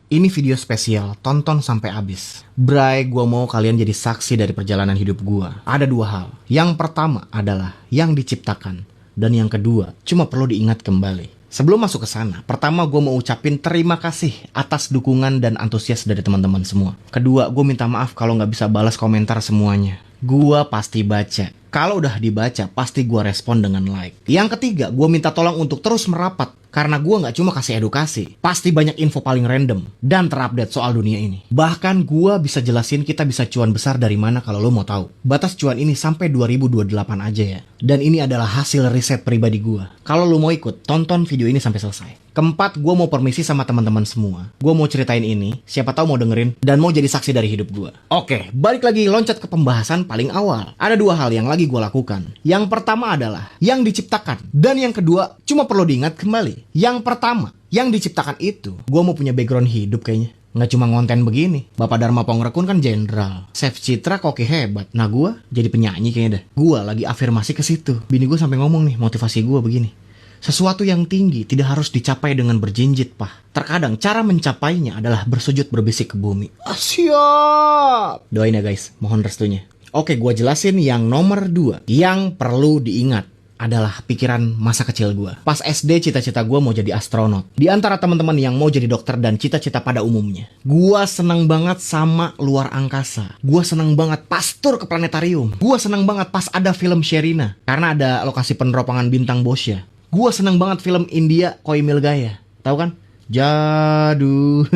Ini video spesial, tonton sampai habis. Bray, gua mau kalian jadi saksi dari perjalanan hidup gua. Ada dua hal. Yang pertama adalah yang diciptakan. Dan yang kedua, cuma perlu diingat kembali. Sebelum masuk ke sana, pertama gue mau ucapin terima kasih atas dukungan dan antusias dari teman-teman semua. Kedua, gue minta maaf kalau nggak bisa balas komentar semuanya. Gue pasti baca. Kalau udah dibaca, pasti gue respon dengan like. Yang ketiga, gue minta tolong untuk terus merapat. Karena gue nggak cuma kasih edukasi, pasti banyak info paling random dan terupdate soal dunia ini. Bahkan gue bisa jelasin kita bisa cuan besar dari mana kalau lo mau tahu. Batas cuan ini sampai 2028 aja ya. Dan ini adalah hasil riset pribadi gue. Kalau lo mau ikut, tonton video ini sampai selesai. Keempat, gue mau permisi sama teman-teman semua. Gue mau ceritain ini, siapa tahu mau dengerin dan mau jadi saksi dari hidup gue. Oke, balik lagi loncat ke pembahasan paling awal. Ada dua hal yang lagi gue lakukan. Yang pertama adalah yang diciptakan. Dan yang kedua, cuma perlu diingat kembali. Yang pertama, yang diciptakan itu, gue mau punya background hidup kayaknya. Nggak cuma ngonten begini. Bapak Dharma Pongrekun kan jenderal. Chef Citra koki hebat. Nah gue jadi penyanyi kayaknya dah. Gue lagi afirmasi ke situ. Bini gue sampai ngomong nih, motivasi gue begini. Sesuatu yang tinggi tidak harus dicapai dengan berjinjit, Pak. Terkadang cara mencapainya adalah bersujud berbisik ke bumi. Siap! Doain ya guys, mohon restunya. Oke, gue jelasin yang nomor 2. Yang perlu diingat adalah pikiran masa kecil gue. Pas SD cita-cita gue mau jadi astronot. Di antara teman-teman yang mau jadi dokter dan cita-cita pada umumnya, gue seneng banget sama luar angkasa. Gue seneng banget pas tur ke planetarium. Gue seneng banget pas ada film Sherina, karena ada lokasi peneropangan bintang Bosya. Gue seneng banget film India Koi Milgaya. Tahu kan? Jadu.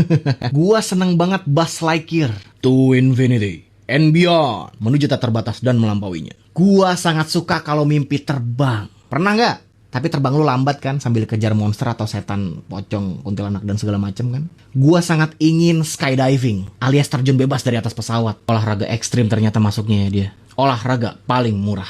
Gue seneng banget Buzz Lightyear. To Infinity and Beyond. Menuju tak terbatas dan melampauinya. Gua sangat suka kalau mimpi terbang. Pernah nggak? Tapi terbang lu lambat kan sambil kejar monster atau setan, pocong, kuntilanak dan segala macam kan? Gua sangat ingin skydiving, alias terjun bebas dari atas pesawat. Olahraga ekstrim ternyata masuknya ya dia. Olahraga paling murah.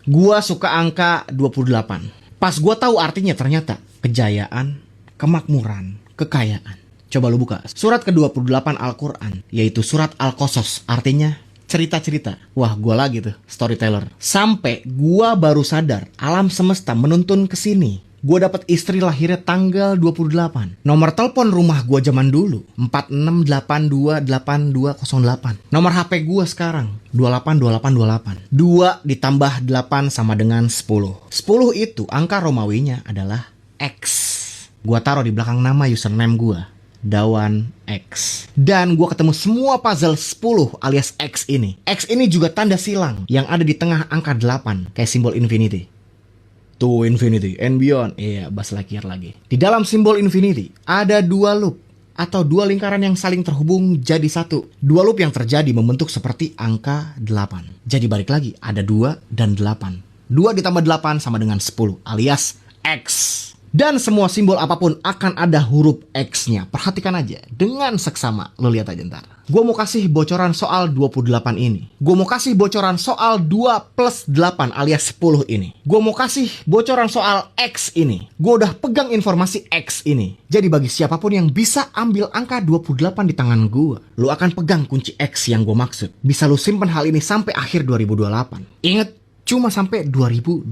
Gua suka angka 28. Pas gua tahu artinya ternyata kejayaan, kemakmuran, kekayaan. Coba lu buka surat ke-28 Al-Quran, yaitu surat Al-Qasas, artinya cerita-cerita. Wah, gua lagi tuh, storyteller. Sampai gua baru sadar, alam semesta menuntun ke sini. Gua dapat istri lahirnya tanggal 28. Nomor telepon rumah gua zaman dulu, 46828208. Nomor HP gua sekarang, 282828. 2 ditambah 8 sama dengan 10. 10 itu angka Romawinya adalah X. Gua taruh di belakang nama username gua, Dawan X. Dan gue ketemu semua puzzle 10 alias X ini. X ini juga tanda silang yang ada di tengah angka 8, kayak simbol infinity. To Infinity and Beyond. Iya, Buzz Lightyear lagi. Di dalam simbol infinity ada 2 loop atau 2 lingkaran yang saling terhubung jadi satu. 2 loop yang terjadi membentuk seperti angka 8. Jadi balik lagi, ada 2 dan 8. 2 ditambah 8 sama dengan 10 alias X. Dan semua simbol apapun akan ada huruf X-nya. Perhatikan aja, dengan seksama. Lo lihat aja ntar. Gue mau kasih bocoran soal 28 ini. Gue mau kasih bocoran soal 2 plus 8 alias 10 ini. Gue mau kasih bocoran soal X ini. Gue udah pegang informasi X ini. Jadi bagi siapapun yang bisa ambil angka 28 di tangan gue, lo akan pegang kunci X yang gue maksud. Bisa lo simpen hal ini sampai akhir 2028. Ingat, cuma sampai 2028.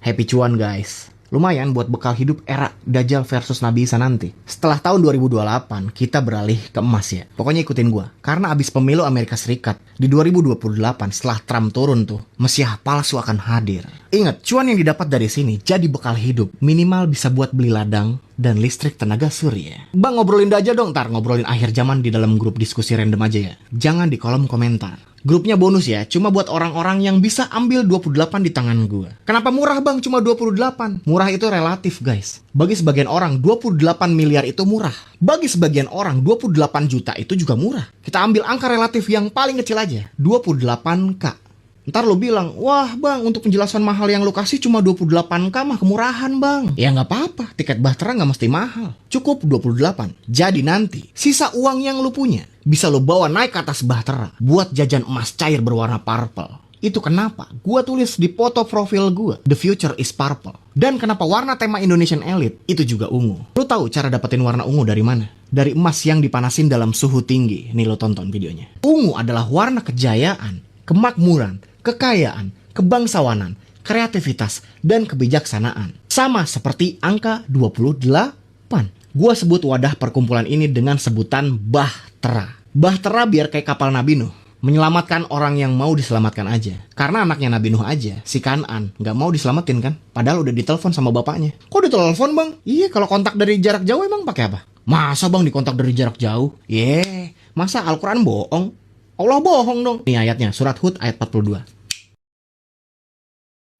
Happy cuan guys. Lumayan buat bekal hidup era Dajjal versus Nabi Isa nanti. Setelah tahun 2028, kita beralih ke emas ya. Pokoknya ikutin gua. Karena abis pemilu Amerika Serikat, di 2028 setelah Trump turun tuh, Mesiah palsu akan hadir. Ingat, cuan yang didapat dari sini jadi bekal hidup. Minimal bisa buat beli ladang dan listrik tenaga surya. Bang, ngobrolin aja dong, ntar ngobrolin akhir zaman di dalam grup diskusi random aja ya. Jangan di kolom komentar. Grupnya bonus ya, cuma buat orang-orang yang bisa ambil 28 di tangan gue. Kenapa murah bang, cuma 28? Murah itu relatif guys. Bagi sebagian orang, 28 miliar itu murah. Bagi sebagian orang, 28 juta itu juga murah. Kita ambil angka relatif yang paling kecil aja, 28K. Ntar lo bilang, wah bang, untuk penjelasan mahal yang lo kasih cuma 28K mah kemurahan bang. Ya nggak apa-apa, tiket bahtera nggak mesti mahal. Cukup 28. Jadi nanti, sisa uang yang lo punya bisa lo bawa naik ke atas bahtera buat jajan emas cair berwarna purple. Itu kenapa gua tulis di foto profil gua, the future is purple. Dan kenapa warna tema Indonesian Elite itu juga ungu. Lo tahu cara dapetin warna ungu dari mana? Dari emas yang dipanasin dalam suhu tinggi. Nih lo tonton videonya. Ungu adalah warna kejayaan, kemakmuran, kekayaan, kebangsawanan, kreativitas, dan kebijaksanaan. Sama seperti angka 28. Gua sebut wadah perkumpulan ini dengan sebutan Bahtera. Bahtera biar kayak kapal Nabi Nuh, menyelamatkan orang yang mau diselamatkan aja. Karena anaknya Nabi Nuh aja, si Kan'an, nggak mau diselamatin kan? Padahal udah ditelepon sama bapaknya. Kok ditelepon bang? Iya, kalau kontak dari jarak jauh emang pakai apa? Masa bang dikontak dari jarak jauh? Masa Al-Quran bohong? Allah bohong dong. Nih ayatnya, surat Hud ayat 42.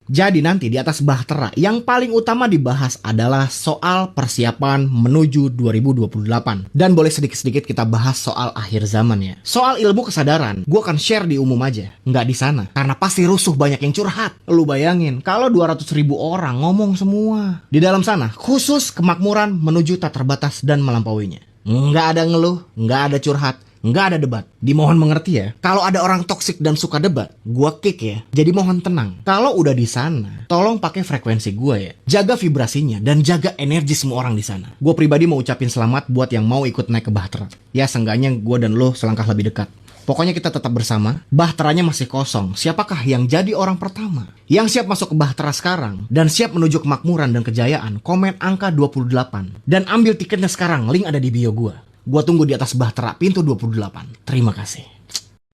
Jadi nanti di atas Bahtera yang paling utama dibahas adalah soal persiapan menuju 2028. Dan boleh sedikit-sedikit kita bahas soal akhir zaman ya. Soal ilmu kesadaran, gue akan share di umum aja, nggak di sana. Karena pasti rusuh banyak yang curhat. Lu bayangin, kalau 200.000 orang ngomong semua. Di dalam sana, khusus kemakmuran menuju tak terbatas dan melampauinya. Nggak ada ngeluh, nggak ada curhat, nggak ada debat. Dimohon mengerti ya. Kalau ada orang toksik dan suka debat, gua kick ya. Jadi mohon tenang. Kalau udah di sana, tolong pakai frekuensi gua ya. Jaga vibrasinya dan jaga energi semua orang di sana. Gua pribadi mau ucapin selamat buat yang mau ikut naik ke Bahtera. Ya seenggaknya gua dan lo selangkah lebih dekat. Pokoknya kita tetap bersama. Bahteranya masih kosong. Siapakah yang jadi orang pertama? Yang siap masuk ke Bahtera sekarang dan siap menuju kemakmuran dan kejayaan, komen angka 28 dan ambil tiketnya sekarang. Link ada di bio gua. Gua tunggu di atas Bahtera pintu 28. Terima kasih.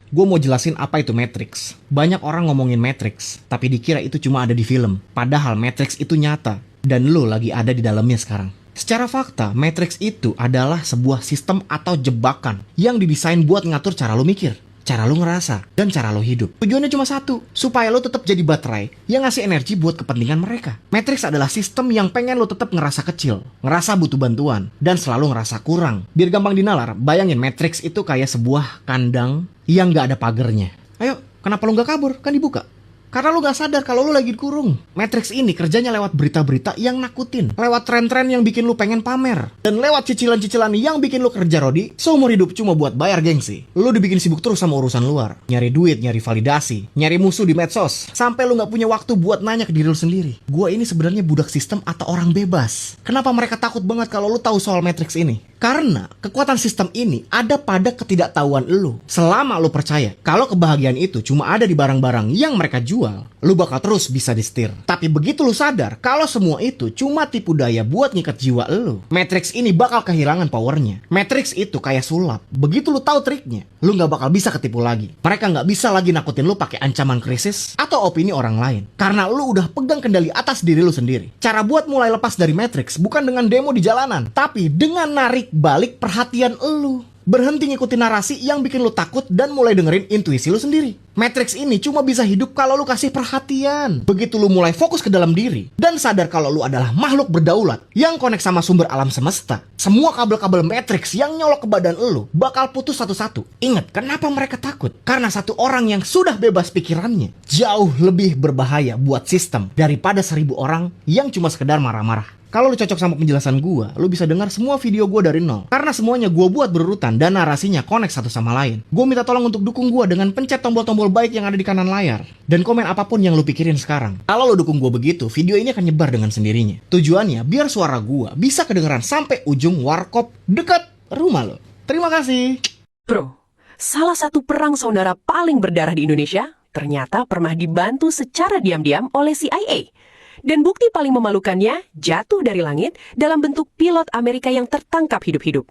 Gue mau jelasin apa itu Matrix. Banyak orang ngomongin Matrix, tapi dikira itu cuma ada di film. Padahal Matrix itu nyata, dan lo lagi ada di dalamnya sekarang. Secara fakta, Matrix itu adalah sebuah sistem atau jebakan yang didesain buat ngatur cara lo mikir, cara lo ngerasa, dan cara lo hidup. Tujuannya cuma satu, supaya lo tetap jadi baterai yang ngasih energi buat kepentingan mereka. Matrix adalah sistem yang pengen lo tetap ngerasa kecil, ngerasa butuh bantuan, dan selalu ngerasa kurang. Biar gampang dinalar, bayangin Matrix itu kayak sebuah kandang yang gak ada pagernya. Ayo, kenapa lo gak kabur? Kan dibuka. Karena lo gak sadar kalau lo lagi dikurung. Matrix ini kerjanya lewat berita-berita yang nakutin, lewat tren-tren yang bikin lo pengen pamer, dan lewat cicilan-cicilan yang bikin lo kerja rodi seumur hidup cuma buat bayar gengsi. Lo dibikin sibuk terus sama urusan luar, nyari duit, nyari validasi, nyari musuh di medsos, sampai lo gak punya waktu buat nanya ke diri lo sendiri. Gua ini sebenarnya budak sistem atau orang bebas? Kenapa mereka takut banget kalau lo tahu soal Matrix ini? Karena kekuatan sistem ini ada pada ketidaktahuan lo. Selama lo percaya kalau kebahagiaan itu cuma ada di barang-barang yang mereka jual, lo bakal terus bisa disetir. Tapi begitu lo sadar kalau semua itu cuma tipu daya buat ngikat jiwa lo, Matrix ini bakal kehilangan powernya. Matrix itu kayak sulap. Begitu lo tahu triknya, lo gak bakal bisa ketipu lagi. Mereka gak bisa lagi nakutin lo pakai ancaman krisis atau opini orang lain. Karena lo udah pegang kendali atas diri lo sendiri. Cara buat mulai lepas dari Matrix bukan dengan demo di jalanan, tapi dengan narik balik perhatian lu. Berhenti ngikutin narasi yang bikin lu takut dan mulai dengerin intuisi lu sendiri. Matrix ini cuma bisa hidup kalau lu kasih perhatian. Begitu lu mulai fokus ke dalam diri dan sadar kalau lu adalah makhluk berdaulat yang konek sama sumber alam semesta, semua kabel-kabel Matrix yang nyolok ke badan lu bakal putus satu-satu. Ingat, kenapa mereka takut? Karena satu orang yang sudah bebas pikirannya jauh lebih berbahaya buat sistem daripada 1000 orang yang cuma sekedar marah-marah. Kalau lu cocok sama penjelasan gua, lu bisa dengar semua video gua dari nol. Karena semuanya gua buat berurutan dan narasinya connect satu sama lain. Gua minta tolong untuk dukung gua dengan pencet tombol-tombol baik yang ada di kanan layar. Dan komen apapun yang lu pikirin sekarang. Kalau lu dukung gua begitu, video ini akan nyebar dengan sendirinya. Tujuannya biar suara gua bisa kedengeran sampai ujung warkop dekat rumah lo. Terima kasih. Bro, salah satu perang saudara paling berdarah di Indonesia ternyata pernah dibantu secara diam-diam oleh CIA. Dan bukti paling memalukannya jatuh dari langit dalam bentuk pilot Amerika yang tertangkap hidup-hidup.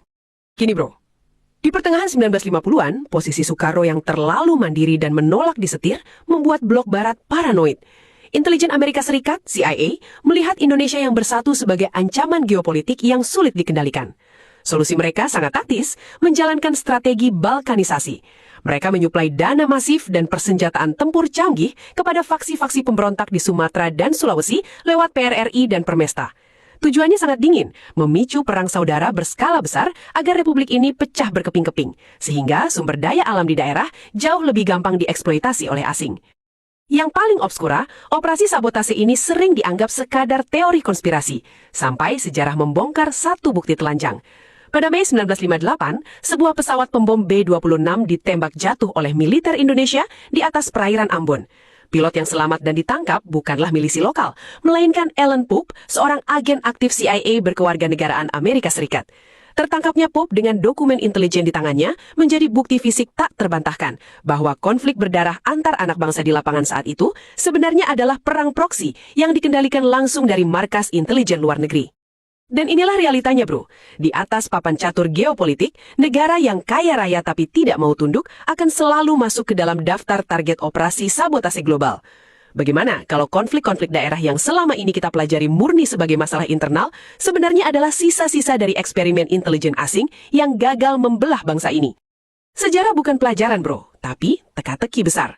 Gini bro, di pertengahan 1950-an, posisi Soekarno yang terlalu mandiri dan menolak disetir membuat blok barat paranoid. Intelijen Amerika Serikat, CIA, melihat Indonesia yang bersatu sebagai ancaman geopolitik yang sulit dikendalikan. Solusi mereka sangat taktis, menjalankan strategi balkanisasi. Mereka menyuplai dana masif dan persenjataan tempur canggih kepada faksi-faksi pemberontak di Sumatera dan Sulawesi lewat PRRI dan Permesta. Tujuannya sangat dingin, memicu perang saudara berskala besar agar republik ini pecah berkeping-keping, sehingga sumber daya alam di daerah jauh lebih gampang dieksploitasi oleh asing. Yang paling obskura, operasi sabotase ini sering dianggap sekadar teori konspirasi, sampai sejarah membongkar satu bukti telanjang. Pada Mei 1958, sebuah pesawat pembom B-26 ditembak jatuh oleh militer Indonesia di atas perairan Ambon. Pilot yang selamat dan ditangkap bukanlah milisi lokal, melainkan Alan Pope, seorang agen aktif CIA berkewarganegaraan Amerika Serikat. Tertangkapnya Pope dengan dokumen intelijen di tangannya menjadi bukti fisik tak terbantahkan bahwa konflik berdarah antar anak bangsa di lapangan saat itu sebenarnya adalah perang proksi yang dikendalikan langsung dari markas intelijen luar negeri. Dan inilah realitanya bro, di atas papan catur geopolitik, negara yang kaya raya tapi tidak mau tunduk akan selalu masuk ke dalam daftar target operasi sabotase global. Bagaimana kalau konflik-konflik daerah yang selama ini kita pelajari murni sebagai masalah internal, sebenarnya adalah sisa-sisa dari eksperimen intelijen asing yang gagal membelah bangsa ini. Sejarah bukan pelajaran bro, tapi teka-teki besar.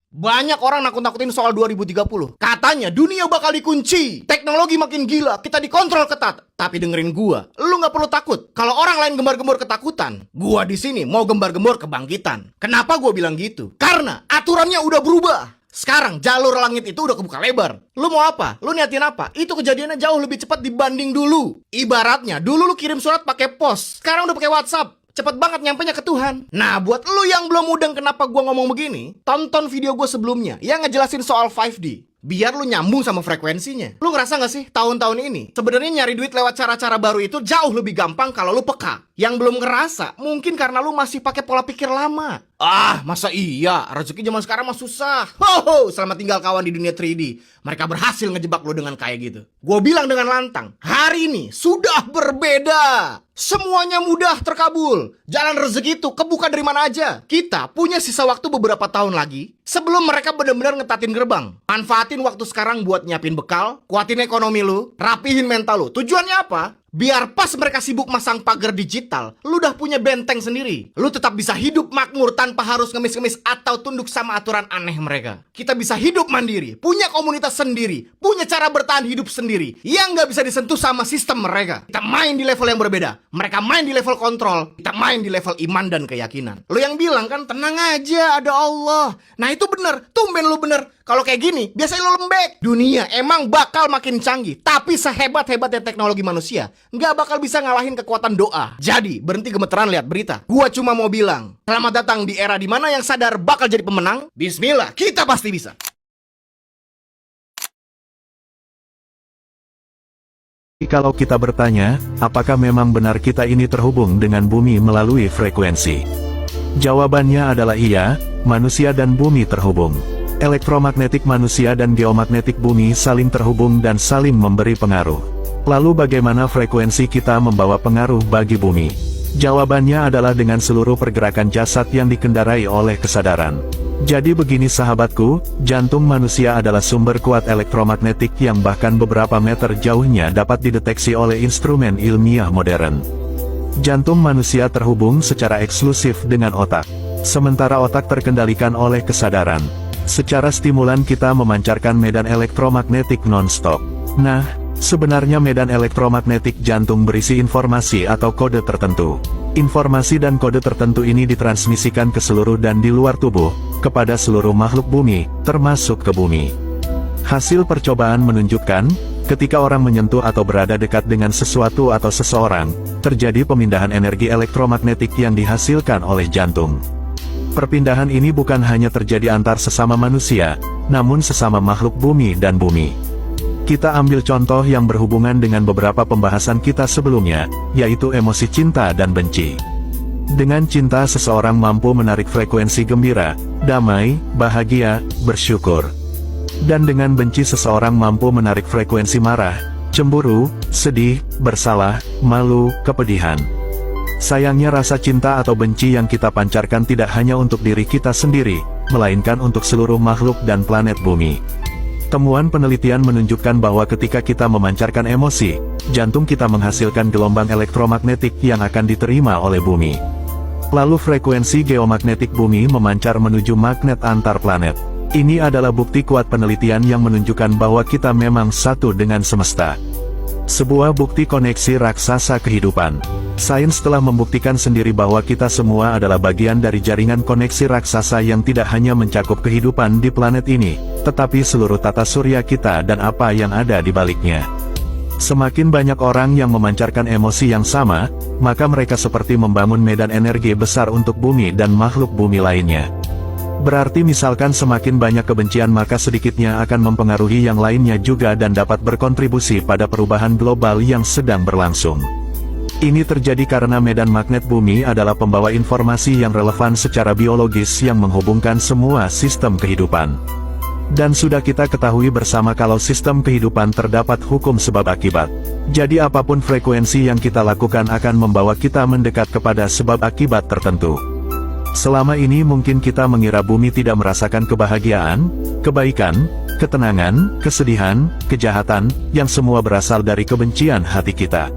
Banyak orang nakut-nakutin soal 2030. Katanya dunia bakal dikunci, teknologi makin gila, kita dikontrol ketat. Tapi dengerin gua, lu nggak perlu takut. Kalau orang lain gembar-gembor ketakutan, gua di sini mau gembar-gembor kebangkitan. Kenapa gua bilang gitu? Karena aturannya udah berubah. Sekarang jalur langit itu udah kebuka lebar. Lu mau apa? Lu niatin apa? Itu kejadiannya jauh lebih cepat dibanding dulu. Ibaratnya dulu lu kirim surat pakai pos, sekarang udah pakai WhatsApp. Cepet banget nyampenya ke Tuhan. Nah, buat lu yang belum mudeng kenapa gua ngomong begini, tonton video gua sebelumnya yang ngejelasin soal 5D. Biar lu nyambung sama frekuensinya. Lu ngerasa gak sih tahun-tahun ini sebenarnya nyari duit lewat cara-cara baru itu jauh lebih gampang kalau lu peka. Yang belum ngerasa mungkin karena lu masih pakai pola pikir lama. Ah, masa iya? Rezeki zaman sekarang mah susah. Ho, selamat tinggal kawan di dunia 3D. Mereka berhasil ngejebak lu dengan kayak gitu. Gue bilang dengan lantang, hari ini sudah berbeda. Semuanya mudah terkabul. Jalan rezeki itu kebuka dari mana aja. Kita punya sisa waktu beberapa tahun lagi sebelum mereka benar-benar ngetatin gerbang. Manfaatin waktu sekarang buat nyiapin bekal, kuatin ekonomi lu, rapihin mental lu. Tujuannya apa? Biar pas mereka sibuk masang pagar digital, lu udah punya benteng sendiri. Lu tetap bisa hidup makmur tanpa harus ngemis-ngemis atau tunduk sama aturan aneh mereka. Kita bisa hidup mandiri, punya komunitas sendiri, punya cara bertahan hidup sendiri yang gak bisa disentuh sama sistem mereka. Kita main di level yang berbeda. Mereka main di level kontrol, kita main di level iman dan keyakinan. Lu yang bilang kan, tenang aja, ada Allah. Nah itu bener, tumben lu bener. Kalau kayak gini, biasanya lo lembek. Dunia emang bakal makin canggih, tapi sehebat-hebatnya teknologi manusia, nggak bakal bisa ngalahin kekuatan doa. Jadi, berhenti gemeteran lihat berita. Gua cuma mau bilang, selamat datang di era dimana yang sadar bakal jadi pemenang. Bismillah, kita pasti bisa. Kalau kita bertanya, apakah memang benar kita ini terhubung dengan bumi melalui frekuensi? Jawabannya adalah iya, manusia dan bumi terhubung. Elektromagnetik manusia dan geomagnetik bumi saling terhubung dan saling memberi pengaruh. Lalu bagaimana frekuensi kita membawa pengaruh bagi bumi? Jawabannya adalah dengan seluruh pergerakan jasad yang dikendarai oleh kesadaran. Jadi begini sahabatku, jantung manusia adalah sumber kuat elektromagnetik yang bahkan beberapa meter jauhnya dapat dideteksi oleh instrumen ilmiah modern. Jantung manusia terhubung secara eksklusif dengan otak, sementara otak terkendalikan oleh kesadaran. Secara stimulan kita memancarkan medan elektromagnetik non-stop. Nah, sebenarnya medan elektromagnetik jantung berisi informasi atau kode tertentu. Informasi dan kode tertentu ini ditransmisikan ke seluruh dan di luar tubuh, kepada seluruh makhluk bumi, termasuk ke bumi. Hasil percobaan menunjukkan, ketika orang menyentuh atau berada dekat dengan sesuatu atau seseorang, terjadi pemindahan energi elektromagnetik yang dihasilkan oleh jantung. Perpindahan ini bukan hanya terjadi antar sesama manusia, namun sesama makhluk bumi dan bumi. Kita ambil contoh yang berhubungan dengan beberapa pembahasan kita sebelumnya, yaitu emosi cinta dan benci. Dengan cinta seseorang mampu menarik frekuensi gembira, damai, bahagia, bersyukur. Dan dengan benci seseorang mampu menarik frekuensi marah, cemburu, sedih, bersalah, malu, kepedihan. Sayangnya rasa cinta atau benci yang kita pancarkan tidak hanya untuk diri kita sendiri, melainkan untuk seluruh makhluk dan planet bumi. Temuan penelitian menunjukkan bahwa ketika kita memancarkan emosi, jantung kita menghasilkan gelombang elektromagnetik yang akan diterima oleh bumi. Lalu frekuensi geomagnetik bumi memancar menuju magnet antar planet. Ini adalah bukti kuat penelitian yang menunjukkan bahwa kita memang satu dengan semesta. Sebuah bukti koneksi raksasa kehidupan. Sains telah membuktikan sendiri bahwa kita semua adalah bagian dari jaringan koneksi raksasa yang tidak hanya mencakup kehidupan di planet ini, tetapi seluruh tata surya kita dan apa yang ada di baliknya. Semakin banyak orang yang memancarkan emosi yang sama, maka mereka seperti membangun medan energi besar untuk bumi dan makhluk bumi lainnya. Berarti misalkan semakin banyak kebencian maka sedikitnya akan mempengaruhi yang lainnya juga dan dapat berkontribusi pada perubahan global yang sedang berlangsung. Ini terjadi karena medan magnet bumi adalah pembawa informasi yang relevan secara biologis yang menghubungkan semua sistem kehidupan. Dan sudah kita ketahui bersama kalau sistem kehidupan terdapat hukum sebab akibat. Jadi apapun frekuensi yang kita lakukan akan membawa kita mendekat kepada sebab akibat tertentu. Selama ini mungkin kita mengira bumi tidak merasakan kebahagiaan, kebaikan, ketenangan, kesedihan, kejahatan, yang semua berasal dari kebencian hati kita.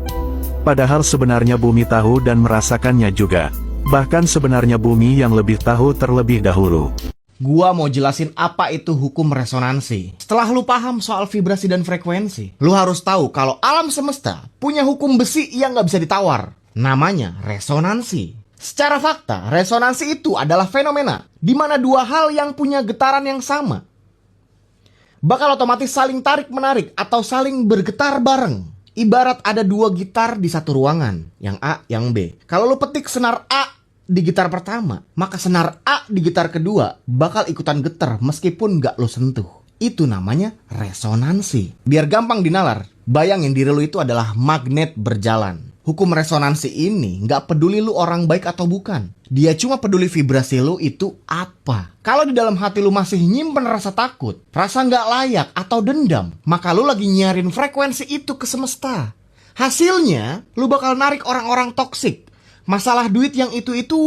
Padahal sebenarnya bumi tahu dan merasakannya juga. Bahkan sebenarnya bumi yang lebih tahu terlebih dahulu. Gua mau jelasin apa itu hukum resonansi. Setelah lu paham soal vibrasi dan frekuensi, lu harus tahu kalau alam semesta punya hukum besi yang gak bisa ditawar. Namanya resonansi. Secara fakta, resonansi itu adalah fenomena di mana dua hal yang punya getaran yang sama bakal otomatis saling tarik-menarik atau saling bergetar bareng. Ibarat ada dua gitar di satu ruangan, yang A, yang B. Kalau lu petik senar A di gitar pertama, maka senar A di gitar kedua bakal ikutan getar meskipun gak lo sentuh. Itu namanya resonansi. Biar gampang dinalar, bayangin diri lo itu adalah magnet berjalan. Hukum resonansi ini gak peduli lu orang baik atau bukan. Dia cuma peduli vibrasi lu itu apa. Kalau di dalam hati lu masih nyimpen rasa takut, rasa gak layak atau dendam, maka lu lagi nyarin frekuensi itu ke semesta. Hasilnya, lu bakal narik orang-orang toksik, masalah duit yang itu-itu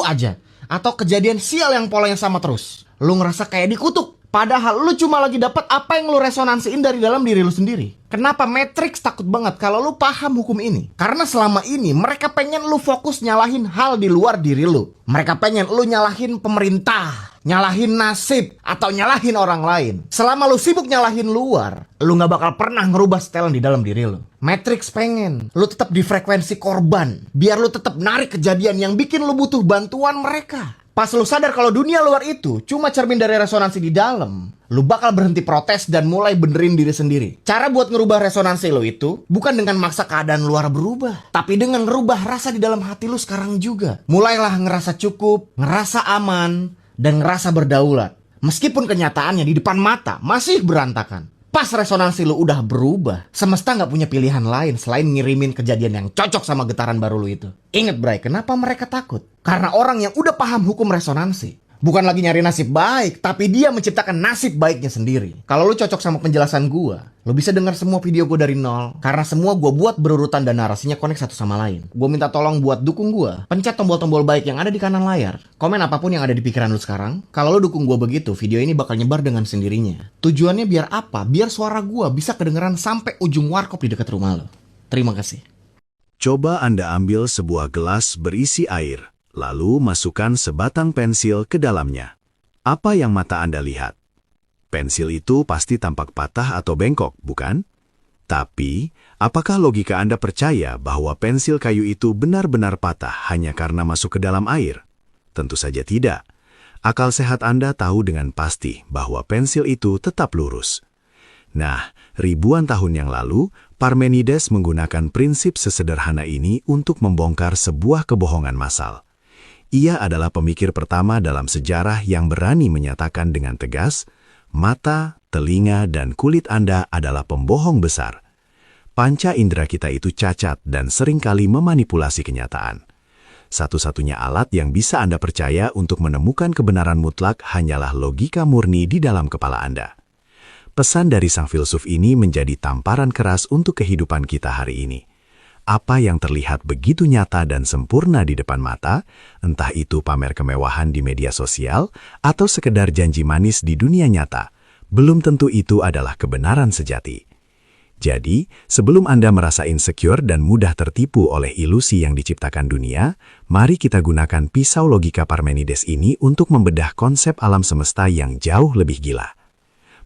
aja, atau kejadian sial yang polanya sama terus. Lu ngerasa kayak dikutuk, padahal lu cuma lagi dapat apa yang lu resonansiin dari dalam diri lu sendiri. Kenapa Matrix takut banget kalau lu paham hukum ini? Karena selama ini mereka pengen lu fokus nyalahin hal di luar diri lu. Mereka pengen lu nyalahin pemerintah, nyalahin nasib, atau nyalahin orang lain. Selama lu sibuk nyalahin luar, lu gak bakal pernah ngerubah setelan di dalam diri lu. Matrix pengen lu tetap di frekuensi korban, biar lu tetap narik kejadian yang bikin lu butuh bantuan mereka. Pas lu sadar kalau dunia luar itu cuma cermin dari resonansi di dalam, lu bakal berhenti protes dan mulai benerin diri sendiri. Cara buat ngerubah resonansi lu itu bukan dengan maksa keadaan luar berubah, tapi dengan ngerubah rasa di dalam hati lu sekarang juga. Mulailah ngerasa cukup, ngerasa aman, dan ngerasa berdaulat. Meskipun kenyataannya di depan mata masih berantakan. Pas resonansi lu udah berubah, semesta gak punya pilihan lain selain ngirimin kejadian yang cocok sama getaran baru lu itu. Ingat Bray, kenapa mereka takut? Karena orang yang udah paham hukum resonansi bukan lagi nyari nasib baik, tapi dia menciptakan nasib baiknya sendiri. Kalau lu cocok sama penjelasan gua, lu bisa dengar semua video gua dari nol, karena semua gua buat berurutan dan narasinya connect satu sama lain. Gua minta tolong buat dukung gua. Pencet tombol-tombol baik yang ada di kanan layar. Komen apapun yang ada di pikiran lu sekarang. Kalau lu dukung gua begitu, video ini bakal nyebar dengan sendirinya. Tujuannya biar apa? Biar suara gua bisa kedengeran sampai ujung warkop di dekat rumah lu. Terima kasih. Coba Anda ambil sebuah gelas berisi air, lalu masukkan sebatang pensil ke dalamnya. Apa yang mata Anda lihat? Pensil itu pasti tampak patah atau bengkok, bukan? Tapi, apakah logika Anda percaya bahwa pensil kayu itu benar-benar patah hanya karena masuk ke dalam air? Tentu saja tidak. Akal sehat Anda tahu dengan pasti bahwa pensil itu tetap lurus. Nah, ribuan tahun yang lalu, Parmenides menggunakan prinsip sesederhana ini untuk membongkar sebuah kebohongan massal. Ia adalah pemikir pertama dalam sejarah yang berani menyatakan dengan tegas, mata, telinga, dan kulit Anda adalah pembohong besar. Panca indera kita itu cacat dan seringkali memanipulasi kenyataan. Satu-satunya alat yang bisa Anda percaya untuk menemukan kebenaran mutlak hanyalah logika murni di dalam kepala Anda. Pesan dari sang filsuf ini menjadi tamparan keras untuk kehidupan kita hari ini. Apa yang terlihat begitu nyata dan sempurna di depan mata, entah itu pamer kemewahan di media sosial atau sekedar janji manis di dunia nyata, belum tentu itu adalah kebenaran sejati. Jadi, sebelum Anda merasa insecure dan mudah tertipu oleh ilusi yang diciptakan dunia, mari kita gunakan pisau logika Parmenides ini untuk membedah konsep alam semesta yang jauh lebih gila.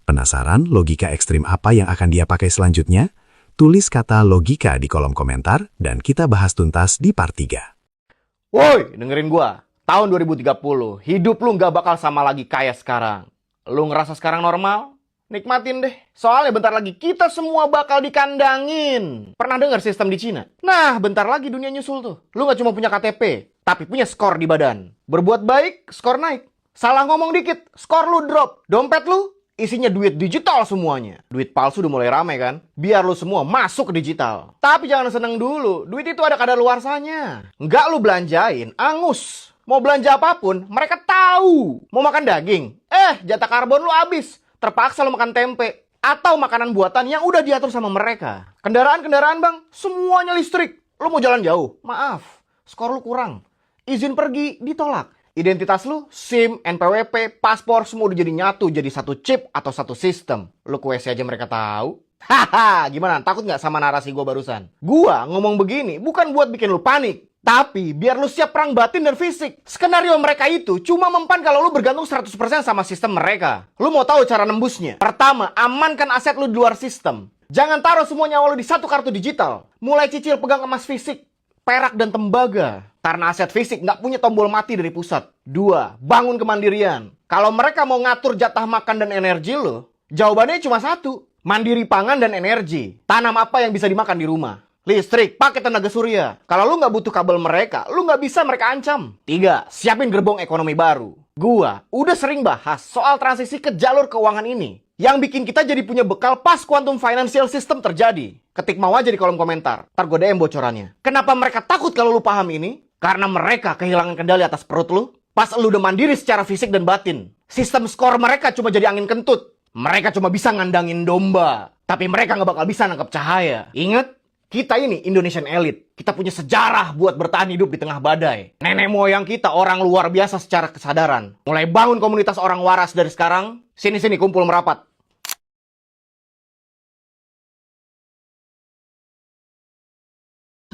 Penasaran logika ekstrim apa yang akan dia pakai selanjutnya? Tulis kata logika di kolom komentar dan kita bahas tuntas di part 3. Woi, dengerin gua. Tahun 2030, hidup lu nggak bakal sama lagi kayak sekarang. Lu ngerasa sekarang normal? Nikmatin deh. Soalnya bentar lagi kita semua bakal dikandangin. Pernah dengar sistem di Cina? Nah, bentar lagi dunia nyusul tuh. Lu nggak cuma punya KTP, tapi punya skor di badan. Berbuat baik, skor naik. Salah ngomong dikit, skor lu drop. Dompet lu isinya duit digital semuanya. Duit palsu udah mulai rame kan? Biar lu semua masuk ke digital. Tapi jangan seneng dulu. Duit itu ada kadaluarsanya. Nggak lu belanjain, angus. Mau belanja apapun, mereka tahu. Mau makan daging? Jatah karbon lu habis. Terpaksa lu makan tempe. atau makanan buatan yang udah diatur sama mereka. Kendaraan-kendaraan bang, semuanya listrik. Lu mau jalan jauh? Maaf, skor lu kurang. Izin pergi ditolak. Identitas lu, SIM, NPWP, paspor semua udah jadi nyatu jadi satu chip atau satu sistem. Lu ke WC aja mereka tahu. Haha, gimana? Takut nggak sama narasi gua barusan? Gua ngomong begini bukan buat bikin lu panik, tapi biar lu siap perang batin dan fisik. Skenario mereka itu cuma mempan kalau lu bergantung 100% sama sistem mereka. Lu mau tahu cara nembusnya? Pertama, amankan aset lu di luar sistem. Jangan taruh semua nyawa lu di satu kartu digital. Mulai cicil pegang emas fisik, perak dan tembaga. Karena aset fisik nggak punya tombol mati dari pusat. 2, bangun kemandirian. Kalau mereka mau ngatur jatah makan dan energi lo, jawabannya cuma satu. Mandiri pangan dan energi. Tanam apa yang bisa dimakan di rumah. Listrik, pakai tenaga surya. Kalau lu nggak butuh kabel mereka, lu nggak bisa mereka ancam. 3, siapin gerbong ekonomi baru. Gua udah sering bahas soal transisi ke jalur keuangan ini. Yang bikin kita jadi punya bekal pas quantum financial system terjadi. Ketik mau aja di kolom komentar. Ntar gue DM bocorannya. Kenapa mereka takut kalau lu paham ini? Karena mereka kehilangan kendali atas perut lu. Pas lu udah mandiri secara fisik dan batin. Sistem skor mereka cuma jadi angin kentut. Mereka cuma bisa ngandangin domba. Tapi mereka nggak bakal bisa nangkap cahaya. Ingat, kita ini Indonesian elite. Kita punya sejarah buat bertahan hidup di tengah badai. Nenek moyang kita orang luar biasa secara kesadaran. Mulai bangun komunitas orang waras dari sekarang. Sini-sini kumpul merapat.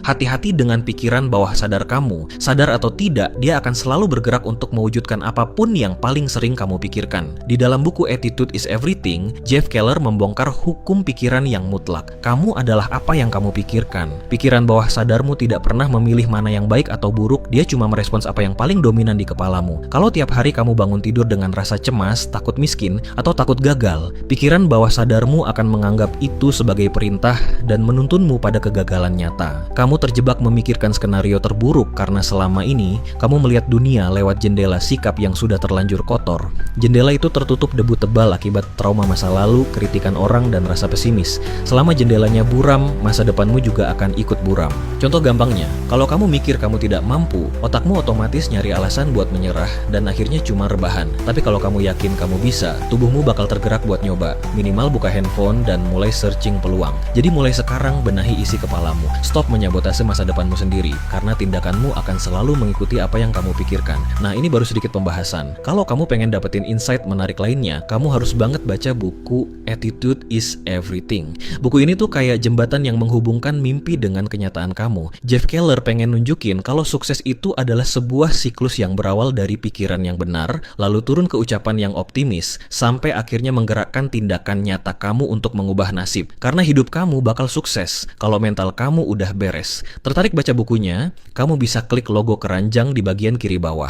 Hati-hati dengan pikiran bawah sadar kamu. Sadar atau tidak, dia akan selalu bergerak untuk mewujudkan apapun yang paling sering kamu pikirkan. Di dalam buku Attitude is Everything, Jeff Keller membongkar hukum pikiran yang mutlak. Kamu adalah apa yang kamu pikirkan. Pikiran bawah sadarmu tidak pernah memilih mana yang baik atau buruk, dia cuma merespons apa yang paling dominan di kepalamu. Kalau tiap hari kamu bangun tidur dengan rasa cemas, takut miskin, atau takut gagal, pikiran bawah sadarmu akan menganggap itu sebagai perintah dan menuntunmu pada kegagalan nyata. Kamu terjebak memikirkan skenario terburuk karena selama ini kamu melihat dunia lewat jendela sikap yang sudah terlanjur kotor. Jendela itu tertutup debu tebal akibat trauma masa lalu, kritikan orang, dan rasa pesimis. Selama jendelanya buram, masa depanmu juga akan ikut buram. Contoh gampangnya, kalau kamu mikir kamu tidak mampu, otakmu otomatis nyari alasan buat menyerah dan akhirnya cuma rebahan. Tapi kalau kamu yakin kamu bisa, tubuhmu bakal tergerak buat nyoba. Minimal buka handphone dan mulai searching peluang. Jadi mulai sekarang benahi isi kepalamu. Stop menyabotase masa depanmu sendiri, karena tindakanmu akan selalu mengikuti apa yang kamu pikirkan. Nah, ini baru sedikit pembahasan. Kalau kamu pengen dapetin insight menarik lainnya, kamu harus banget baca buku Attitude is Everything. Buku ini tuh kayak jembatan yang menghubungkan mimpi dengan kenyataan kamu. Jeff Keller pengen nunjukin kalau sukses itu adalah sebuah siklus yang berawal dari pikiran yang benar, lalu turun ke ucapan yang optimis, sampai akhirnya menggerakkan tindakan nyata kamu untuk mengubah nasib. Karena hidup kamu bakal sukses kalau mental kamu udah beres. Tertarik baca bukunya? Kamu bisa klik logo keranjang di bagian kiri bawah.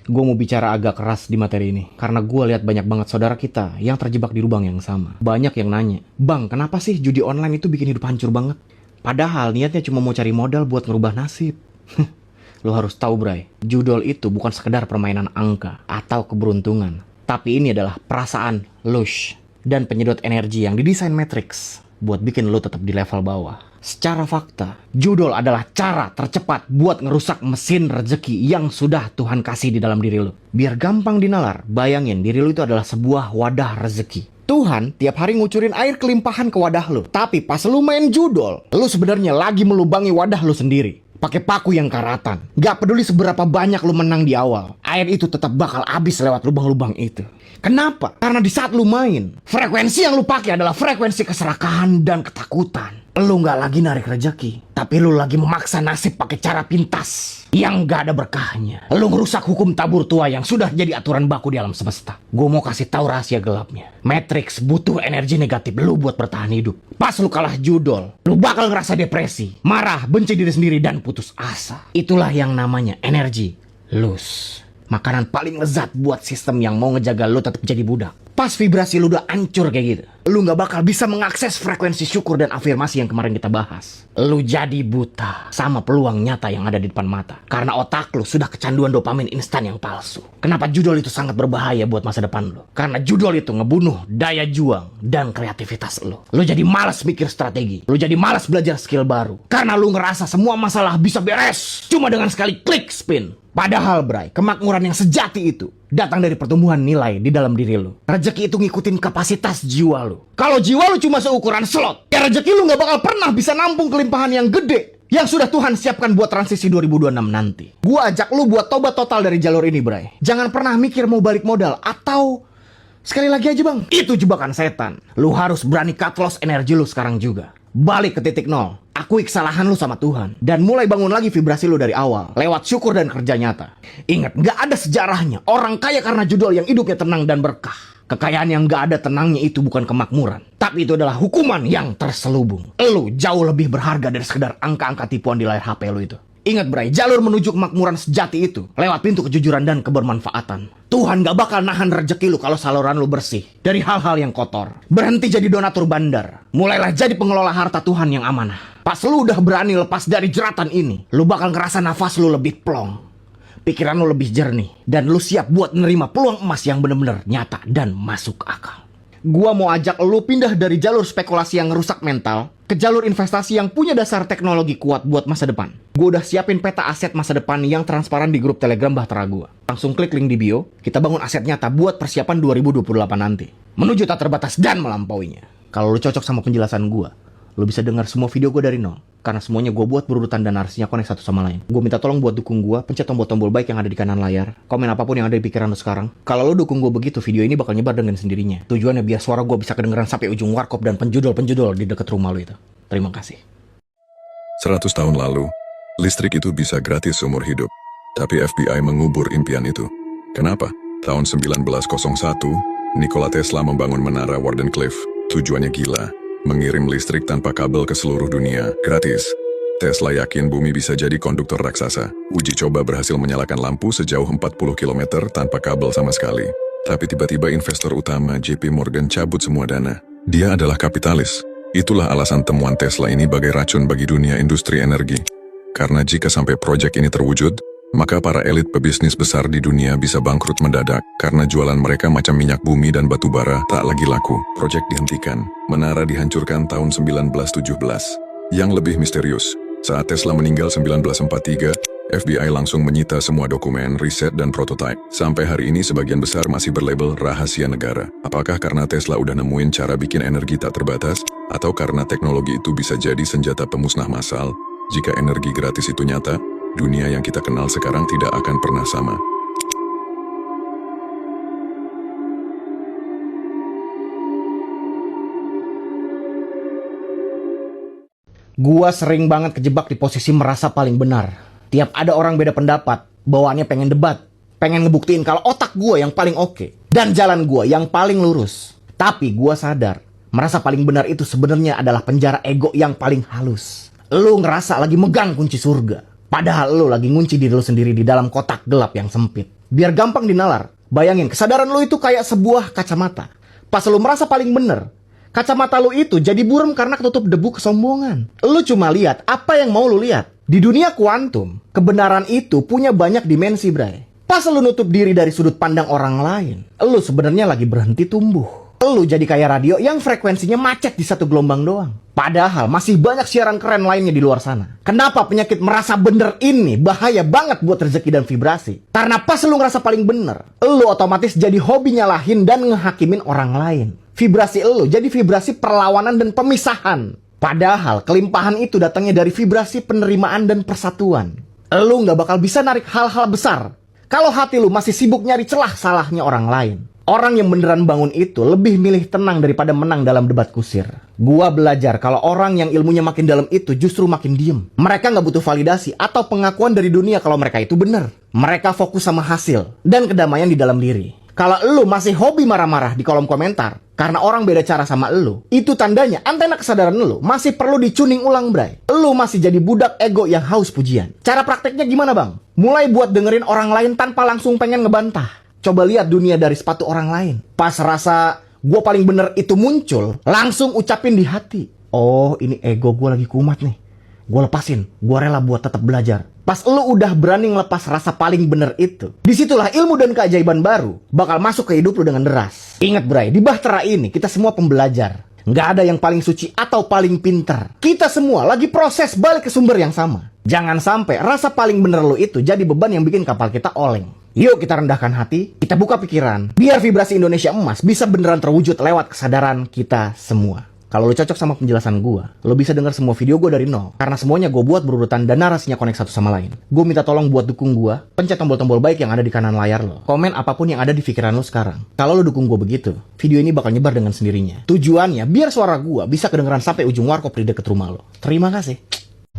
Gue mau bicara agak keras di materi ini. Karena gue lihat banyak banget saudara kita yang terjebak di lubang yang sama. Banyak yang nanya, Bang, kenapa sih judi online itu bikin hidup hancur banget? Padahal niatnya cuma mau cari modal buat ngerubah nasib. Lo harus tahu, Bray, judol itu bukan sekedar permainan angka atau keberuntungan. Tapi ini adalah perasaan, lush, dan penyedot energi yang didesain Matrix buat bikin lo tetap di level bawah. Secara fakta, judol adalah cara tercepat buat ngerusak mesin rezeki yang sudah Tuhan kasih di dalam diri lo. Biar gampang dinalar, bayangin diri lo itu adalah sebuah wadah rezeki. Tuhan tiap hari ngucurin air kelimpahan ke wadah lo. Tapi pas lo main judol, lo sebenarnya lagi melubangi wadah lo sendiri. Pakai paku yang karatan. Gak peduli seberapa banyak lo menang di awal, air itu tetap bakal habis lewat lubang-lubang itu. Kenapa? Karena di saat lu main, frekuensi yang lu pakai adalah frekuensi keserakahan dan ketakutan. Lu gak lagi narik rezeki, tapi lu lagi memaksa nasib pakai cara pintas yang gak ada berkahnya. Lu ngerusak hukum tabur tua yang sudah jadi aturan baku di alam semesta. Gue mau kasih tahu rahasia gelapnya. Matrix butuh energi negatif lu buat bertahan hidup. Pas lu kalah judol, lu bakal ngerasa depresi, marah, benci diri sendiri, dan putus asa. Itulah yang namanya energi loss. Makanan paling lezat buat sistem yang mau ngejaga lu tetap jadi budak. Pas vibrasi lu udah hancur kayak gitu, lu gak bakal bisa mengakses frekuensi syukur dan afirmasi yang kemarin kita bahas. Lu jadi buta sama peluang nyata yang ada di depan mata. Karena otak lu sudah kecanduan dopamin instan yang palsu. Kenapa judol itu sangat berbahaya buat masa depan lu? Karena judol itu ngebunuh daya juang dan kreativitas lu. Lu jadi malas mikir strategi. Lu jadi malas belajar skill baru. Karena lu ngerasa semua masalah bisa beres cuma dengan sekali klik spin. Padahal Bray, kemakmuran yang sejati itu datang dari pertumbuhan nilai di dalam diri lu. Rezeki itu ngikutin kapasitas jiwa lu. Kalau jiwa lu cuma seukuran slot, ya rezeki lu gak bakal pernah bisa nampung kelimpahan yang gede yang sudah Tuhan siapkan buat transisi 2026 nanti. Gua ajak lu buat tobat total dari jalur ini, Bray. Jangan pernah mikir mau balik modal atau sekali lagi aja bang, itu jebakan setan. Lu harus berani cut loss energi lu sekarang juga. Balik ke titik nol. Akui kesalahan lu sama Tuhan. Dan mulai bangun lagi vibrasi lu dari awal. Lewat syukur dan kerja nyata. Ingat, gak ada sejarahnya orang kaya karena judul yang hidupnya tenang dan berkah. Kekayaan yang gak ada tenangnya itu bukan kemakmuran. Tapi itu adalah hukuman yang terselubung. Lu jauh lebih berharga dari sekedar angka-angka tipuan di layar HP lu itu. Ingat Bray, jalur menuju kemakmuran sejati itu lewat pintu kejujuran dan kebermanfaatan. Tuhan gak bakal nahan rezeki lu kalau saluran lu bersih dari hal-hal yang kotor. Berhenti jadi donatur bandar. Mulailah jadi pengelola harta Tuhan yang amanah. Pas lu udah berani lepas dari jeratan ini, lu bakal ngerasa nafas lu lebih plong. Pikiran lu lebih jernih. Dan lu siap buat menerima peluang emas yang bener-bener nyata dan masuk akal. Gua mau ajak lu pindah dari jalur spekulasi yang ngerusak mental ke jalur investasi yang punya dasar teknologi kuat buat masa depan. Gue udah siapin peta aset masa depan yang transparan di grup Telegram Bahtera gua. Langsung klik link di bio, kita bangun aset nyata buat persiapan 2028 nanti. Menuju tak terbatas dan melampauinya. Kalau lu cocok sama penjelasan gua, lu bisa dengar semua video gue dari nol. Karena semuanya gue buat berurutan dan narasinya connect satu sama lain. Gue minta tolong buat dukung gue, pencet tombol-tombol baik yang ada di kanan layar. Komen apapun yang ada di pikiran lu sekarang. Kalau lu dukung gue begitu, video ini bakal nyebar dengan sendirinya. Tujuannya biar suara gue bisa kedengeran sampai ujung warkop dan penjudul-penjudul di dekat rumah lu itu. Terima kasih. 100 tahun lalu, listrik itu bisa gratis seumur hidup. Tapi FBI mengubur impian itu. Kenapa? Tahun 1901, Nikola Tesla membangun menara Wardenclyffe. Tujuannya gila. Mengirim listrik tanpa kabel ke seluruh dunia, gratis. Tesla yakin bumi bisa jadi konduktor raksasa. Uji coba berhasil menyalakan lampu sejauh 40 km tanpa kabel sama sekali. Tapi tiba-tiba investor utama JP Morgan cabut semua dana. Dia adalah kapitalis. Itulah alasan temuan Tesla ini bagai racun bagi dunia industri energi. Karena jika sampai proyek ini terwujud, maka para elit pebisnis besar di dunia bisa bangkrut mendadak karena jualan mereka macam minyak bumi dan batu bara tak lagi laku. Proyek dihentikan, menara dihancurkan tahun 1917. Yang lebih misterius, saat Tesla meninggal 1943, FBI langsung menyita semua dokumen, riset, dan prototipe. Sampai hari ini sebagian besar masih berlabel rahasia negara. Apakah karena Tesla udah nemuin cara bikin energi tak terbatas? Atau karena teknologi itu bisa jadi senjata pemusnah massal? Jika energi gratis itu nyata, dunia yang kita kenal sekarang tidak akan pernah sama. Gua sering banget kejebak di posisi merasa paling benar. Tiap ada orang beda pendapat, bawaannya pengen debat, pengen ngebuktiin kalau otak gua yang paling oke dan jalan gua yang paling lurus. Tapi gua sadar, merasa paling benar itu sebenarnya adalah penjara ego yang paling halus. Lu ngerasa lagi megang kunci surga. Padahal lu lagi ngunci diri lu sendiri di dalam kotak gelap yang sempit. Biar gampang dinalar, bayangin kesadaran lu itu kayak sebuah kacamata. Pas lu merasa paling bener, kacamata lu itu jadi buram karena ketutup debu kesombongan. Lu cuma lihat apa yang mau lu lihat. Di dunia kuantum, kebenaran itu punya banyak dimensi, Bray. Pas lu nutup diri dari sudut pandang orang lain, lu sebenarnya lagi berhenti tumbuh. Lu jadi kayak radio yang frekuensinya macet di satu gelombang doang. Padahal masih banyak siaran keren lainnya di luar sana. Kenapa penyakit merasa bener ini bahaya banget buat rezeki dan vibrasi? Karena pas lu ngerasa paling bener, lu otomatis jadi hobi nyalahin dan ngehakimin orang lain. Vibrasi lu jadi vibrasi perlawanan dan pemisahan. Padahal kelimpahan itu datangnya dari vibrasi penerimaan dan persatuan. Lu gak bakal bisa narik hal-hal besar kalau hati lu masih sibuk nyari celah salahnya orang lain. Orang yang beneran bangun itu lebih milih tenang daripada menang dalam debat kusir. Gua belajar kalau orang yang ilmunya makin dalam itu justru makin diem. Mereka gak butuh validasi atau pengakuan dari dunia kalau mereka itu bener. Mereka fokus sama hasil dan kedamaian di dalam diri. Kalau lu masih hobi marah-marah di kolom komentar karena orang beda cara sama lu, itu tandanya antena kesadaran lu masih perlu dicuning ulang, Bray. Lu masih jadi budak ego yang haus pujian. Cara prakteknya gimana, Bang? Mulai buat dengerin orang lain tanpa langsung pengen ngebantah. Coba lihat dunia dari sepatu orang lain. Pas rasa gue paling bener itu muncul, langsung ucapin di hati, oh ini ego gue lagi kumat nih. Gue lepasin, gue rela buat tetap belajar. Pas lu udah berani ngelepas rasa paling bener itu, disitulah ilmu dan keajaiban baru bakal masuk ke hidup lu dengan deras. Ingat, Bray, di Bahtera ini kita semua pembelajar. Nggak ada yang paling suci atau paling pintar. Kita semua lagi proses balik ke sumber yang sama. Jangan sampai rasa paling bener lo itu jadi beban yang bikin kapal kita oleng. Yuk kita rendahkan hati, kita buka pikiran, biar vibrasi Indonesia emas bisa beneran terwujud lewat kesadaran kita semua. Kalau lo cocok sama penjelasan gua, lo bisa denger semua video gue dari nol. Karena semuanya gue buat berurutan dan narasinya connect satu sama lain. Gue minta tolong buat dukung gua, pencet tombol-tombol baik yang ada di kanan layar lo. Komen apapun yang ada di pikiran lo sekarang. Kalau lo dukung gue begitu, video ini bakal nyebar dengan sendirinya. Tujuannya biar suara gua bisa kedengeran sampai ujung warkop di deket rumah lo. Terima kasih.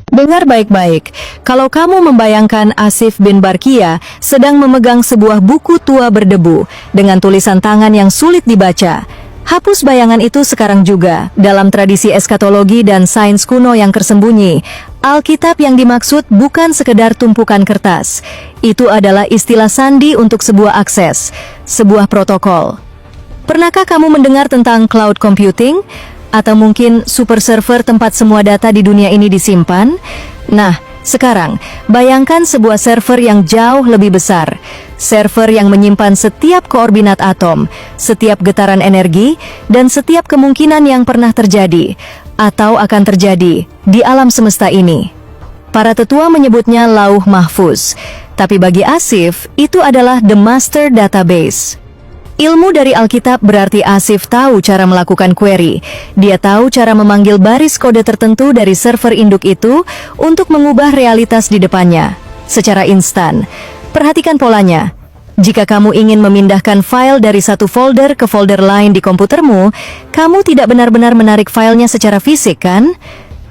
Dengar baik-baik, kalau kamu membayangkan Asif bin Barkia sedang memegang sebuah buku tua berdebu dengan tulisan tangan yang sulit dibaca, hapus bayangan itu sekarang juga. Dalam tradisi eskatologi dan sains kuno yang tersembunyi, Alkitab yang dimaksud bukan sekedar tumpukan kertas. Itu adalah istilah sandi untuk sebuah akses, sebuah protokol. Pernahkah kamu mendengar tentang cloud computing? Atau mungkin super server tempat semua data di dunia ini disimpan? Nah, sekarang bayangkan sebuah server yang jauh lebih besar. Server yang menyimpan setiap koordinat atom, setiap getaran energi, dan setiap kemungkinan yang pernah terjadi atau akan terjadi di alam semesta ini. Para tetua menyebutnya Lauh Mahfuz, tapi bagi Asif itu adalah the master database. Ilmu dari Alkitab berarti Asif tahu cara melakukan query. Dia tahu cara memanggil baris kode tertentu dari server induk itu untuk mengubah realitas di depannya secara instan. Perhatikan polanya. Jika kamu ingin memindahkan file dari satu folder ke folder lain di komputermu, kamu tidak benar-benar menarik filenya secara fisik, kan?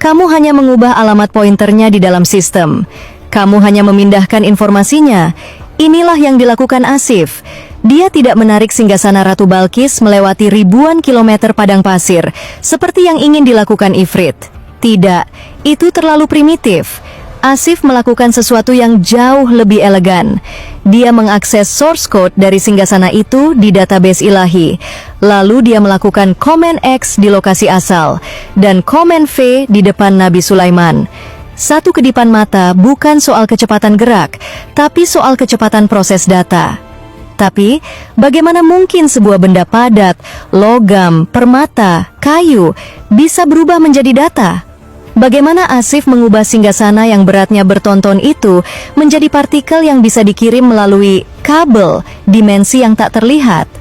Kamu hanya mengubah alamat pointernya di dalam sistem. Kamu hanya memindahkan informasinya. Inilah yang dilakukan Asif. Dia tidak menarik singgasana Ratu Balkis melewati ribuan kilometer padang pasir, seperti yang ingin dilakukan Ifrit. Tidak, itu terlalu primitif. Asif melakukan sesuatu yang jauh lebih elegan. Dia mengakses source code dari singgasana itu di database ilahi. Lalu dia melakukan Command X di lokasi asal, dan Command V di depan Nabi Sulaiman. Satu kedipan mata bukan soal kecepatan gerak, tapi soal kecepatan proses data. Tapi, bagaimana mungkin sebuah benda padat, logam, permata, kayu, bisa berubah menjadi data? Bagaimana Asif mengubah singgasana yang beratnya bertonton itu menjadi partikel yang bisa dikirim melalui kabel dimensi yang tak terlihat?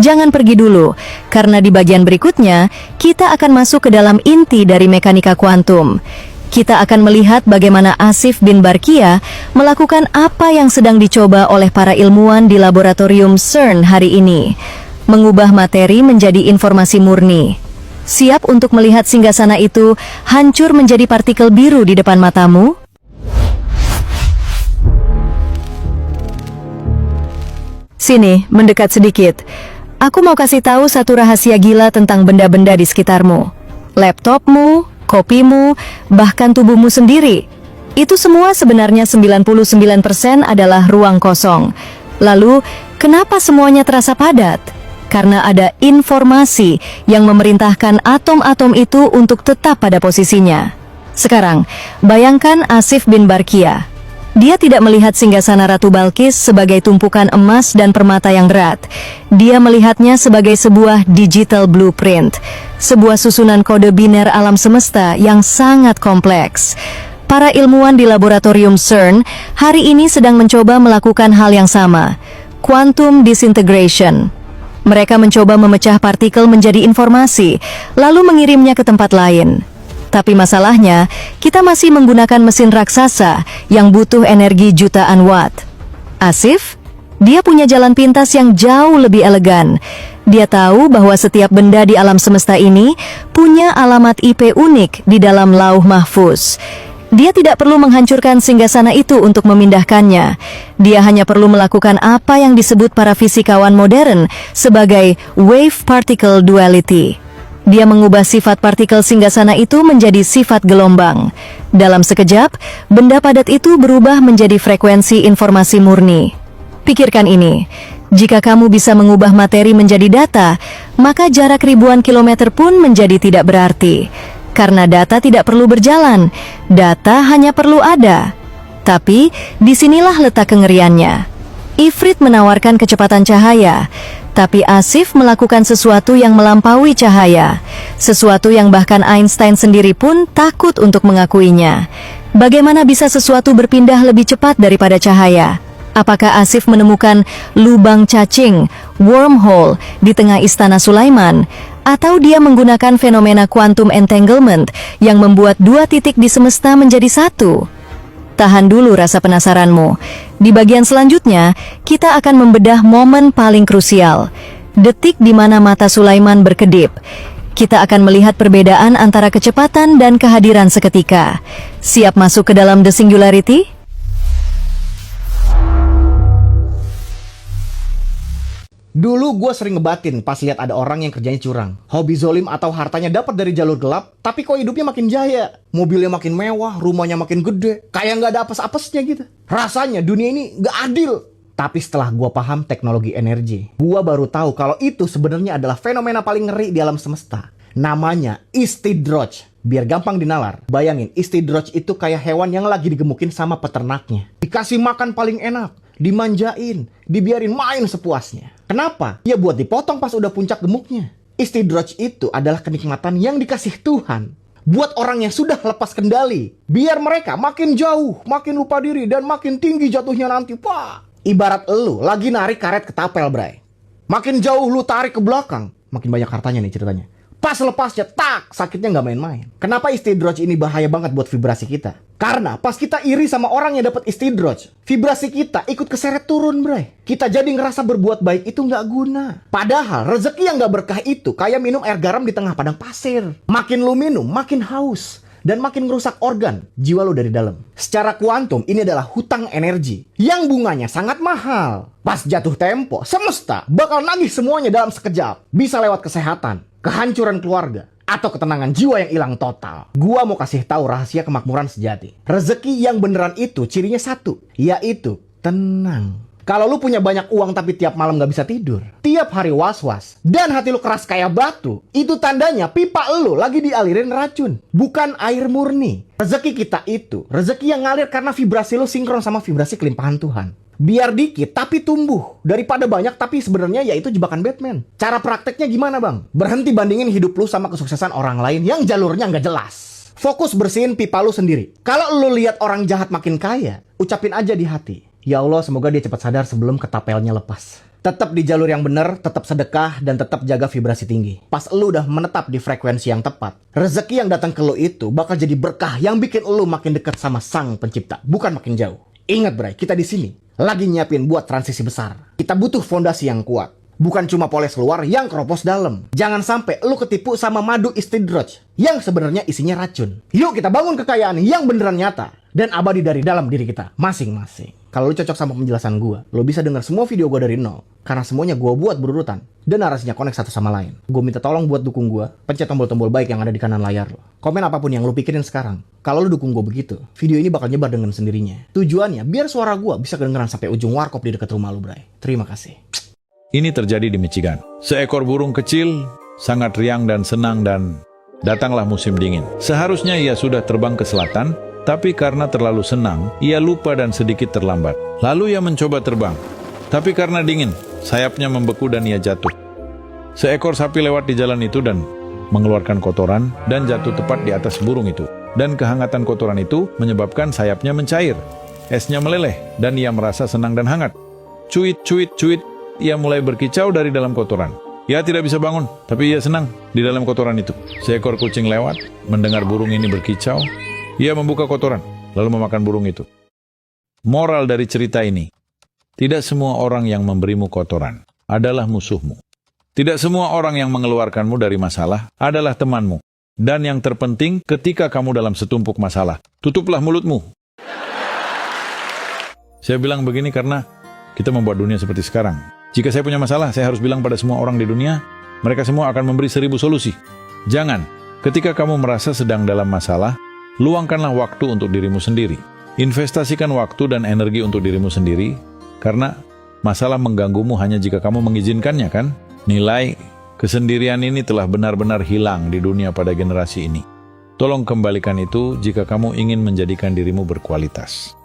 Jangan pergi dulu, karena di bagian berikutnya, kita akan masuk ke dalam inti dari mekanika kuantum. Kita akan melihat bagaimana Asif bin Barkia melakukan apa yang sedang dicoba oleh para ilmuwan di laboratorium CERN hari ini. Mengubah materi menjadi informasi murni. Siap untuk melihat singgasana itu hancur menjadi partikel biru di depan matamu? Sini, mendekat sedikit. Aku mau kasih tahu satu rahasia gila tentang benda-benda di sekitarmu. Laptopmu, kopimu, bahkan tubuhmu sendiri. Itu semua sebenarnya 99% adalah ruang kosong. Lalu, kenapa semuanya terasa padat? Karena ada informasi yang memerintahkan atom-atom itu untuk tetap pada posisinya. Sekarang, bayangkan Asif bin Barkia. Dia tidak melihat singgasana Ratu Balkis sebagai tumpukan emas dan permata yang berat. Dia melihatnya sebagai sebuah digital blueprint, sebuah susunan kode biner alam semesta yang sangat kompleks. Para ilmuwan di laboratorium CERN hari ini sedang mencoba melakukan hal yang sama, quantum disintegration. Mereka mencoba memecah partikel menjadi informasi, lalu mengirimnya ke tempat lain. Tapi masalahnya, kita masih menggunakan mesin raksasa yang butuh energi jutaan watt. Asif, dia punya jalan pintas yang jauh lebih elegan. Dia tahu bahwa setiap benda di alam semesta ini punya alamat IP unik di dalam Lauh Mahfuz. Dia tidak perlu menghancurkan singgasana itu untuk memindahkannya. Dia hanya perlu melakukan apa yang disebut para fisikawan modern sebagai wave-particle duality. Dia mengubah sifat partikel singgasana itu menjadi sifat gelombang. Dalam sekejap, benda padat itu berubah menjadi frekuensi informasi murni. Pikirkan ini, jika kamu bisa mengubah materi menjadi data, maka jarak ribuan kilometer pun menjadi tidak berarti. Karena data tidak perlu berjalan, data hanya perlu ada. Tapi, disinilah letak kengeriannya. Ifrit menawarkan kecepatan cahaya, Tapi Asif melakukan sesuatu yang melampaui cahaya. Sesuatu yang bahkan Einstein sendiri pun takut untuk mengakuinya. Bagaimana bisa sesuatu berpindah lebih cepat daripada cahaya? Apakah Asif menemukan lubang cacing, wormhole, di tengah istana Sulaiman? Atau dia menggunakan fenomena quantum entanglement yang membuat dua titik di semesta menjadi satu? Tahan dulu rasa penasaranmu. Di bagian selanjutnya, kita akan membedah momen paling krusial. Detik di mana mata Sulaiman berkedip. Kita akan melihat perbedaan antara kecepatan dan kehadiran seketika. Siap masuk ke dalam The Singularity? Dulu gue sering ngebatin pas lihat ada orang yang kerjanya curang. Hobi zolim atau hartanya dapat dari jalur gelap, tapi kok hidupnya makin jaya. Mobilnya makin mewah, rumahnya makin gede. Kayak nggak ada apes-apesnya gitu. Rasanya dunia ini nggak adil. Tapi setelah gue paham teknologi energi, gue baru tahu kalau itu sebenarnya adalah fenomena paling ngeri di alam semesta. Namanya istidroj. Biar gampang dinalar, bayangin istidroj itu kayak hewan yang lagi digemukin sama peternaknya. Dikasih makan paling enak, dimanjain, dibiarin main sepuasnya. Kenapa? Ya buat dipotong pas udah puncak gemuknya. Istidroj itu adalah kenikmatan yang dikasih Tuhan buat orang yang sudah lepas kendali. Biar mereka makin jauh, makin lupa diri, dan makin tinggi jatuhnya nanti. Wah, ibarat lu lagi narik karet ketapel, bray. Makin jauh lu tarik ke belakang, makin banyak hartanya nih ceritanya. Pas lepasnya, tak, sakitnya nggak main-main. Kenapa istidroj ini bahaya banget buat vibrasi kita? Karena pas kita iri sama orang yang dapat istidroj, vibrasi kita ikut keseret turun, bray. Kita jadi ngerasa berbuat baik itu nggak guna. Padahal rezeki yang nggak berkah itu kayak minum air garam di tengah padang pasir. Makin lu minum, makin haus. Dan makin ngerusak organ, jiwa lu dari dalam. Secara kuantum, ini adalah hutang energi yang bunganya sangat mahal. Pas jatuh tempo, semesta bakal nagih semuanya dalam sekejap. Bisa lewat kesehatan, kehancuran keluarga, atau ketenangan jiwa yang hilang total. Gua mau kasih tahu rahasia kemakmuran sejati. Rezeki yang beneran itu cirinya satu, yaitu tenang. Kalau lu punya banyak uang tapi tiap malam gak bisa tidur, tiap hari was-was, dan hati lu keras kayak batu, itu tandanya pipa lu lagi dialirin racun, bukan air murni. Rezeki kita itu, rezeki yang ngalir karena vibrasi lu sinkron sama vibrasi kelimpahan Tuhan. Biar dikit tapi tumbuh, daripada banyak tapi sebenarnya yaitu jebakan Batman. Cara prakteknya gimana, bang? Berhenti bandingin hidup lu sama kesuksesan orang lain yang jalurnya nggak jelas. Fokus bersihin pipa lu sendiri. Kalau lu lihat orang jahat makin kaya, ucapin aja di hati, ya Allah, semoga dia cepat sadar sebelum ketapelnya lepas. Tetap di jalur yang benar, tetap sedekah, dan tetap jaga vibrasi tinggi. Pas lu udah menetap di frekuensi yang tepat, rezeki yang datang ke lu itu bakal jadi berkah yang bikin lu makin dekat sama Sang Pencipta, bukan makin jauh. Ingat, bray, kita di sini lagi nyiapin buat transisi besar. Kita butuh fondasi yang kuat, bukan cuma poles luar yang keropos dalam. Jangan sampai lu ketipu sama madu istidroj yang sebenarnya isinya racun. Yuk kita bangun kekayaan yang beneran nyata dan abadi dari dalam diri kita masing-masing. Kalau lu cocok sama penjelasan gua, lu bisa denger semua video gua dari nol. Karena semuanya gua buat berurutan dan narasinya connect satu sama lain. Gua minta tolong buat dukung gua, pencet tombol-tombol baik yang ada di kanan layar lo. Komen apapun yang lu pikirin sekarang. Kalau lu dukung gua begitu, video ini bakal nyebar dengan sendirinya. Tujuannya biar suara gua bisa kedengeran sampai ujung warkop di dekat rumah lu, bray. Terima kasih. Ini terjadi di Michigan. Seekor burung kecil sangat riang dan senang dan datanglah musim dingin. Seharusnya ia sudah terbang ke selatan, tapi karena terlalu senang, ia lupa dan sedikit terlambat. Lalu ia mencoba terbang, tapi karena dingin, sayapnya membeku dan ia jatuh. Seekor sapi lewat di jalan itu dan mengeluarkan kotoran dan jatuh tepat di atas burung itu. Dan kehangatan kotoran itu menyebabkan sayapnya mencair. Esnya meleleh dan ia merasa senang dan hangat. Cuit, cuit, cuit. Ia mulai berkicau dari dalam kotoran. Ia tidak bisa bangun, tapi ia senang di dalam kotoran itu. Seekor kucing lewat, mendengar burung ini berkicau. Ia membuka kotoran, lalu memakan burung itu. Moral dari cerita ini, tidak semua orang yang memberimu kotoran adalah musuhmu. Tidak semua orang yang mengeluarkanmu dari masalah adalah temanmu. Dan yang terpenting, ketika kamu dalam setumpuk masalah, tutuplah mulutmu. Saya bilang begini karena kita membuat dunia seperti sekarang. Jika saya punya masalah, saya harus bilang pada semua orang di dunia, mereka semua akan memberi 1000 solusi. Jangan, ketika kamu merasa sedang dalam masalah, luangkanlah waktu untuk dirimu sendiri. Investasikan waktu dan energi untuk dirimu sendiri, karena masalah mengganggumu hanya jika kamu mengizinkannya, kan? Nilai kesendirian ini telah benar-benar hilang di dunia pada generasi ini. Tolong kembalikan itu jika kamu ingin menjadikan dirimu berkualitas.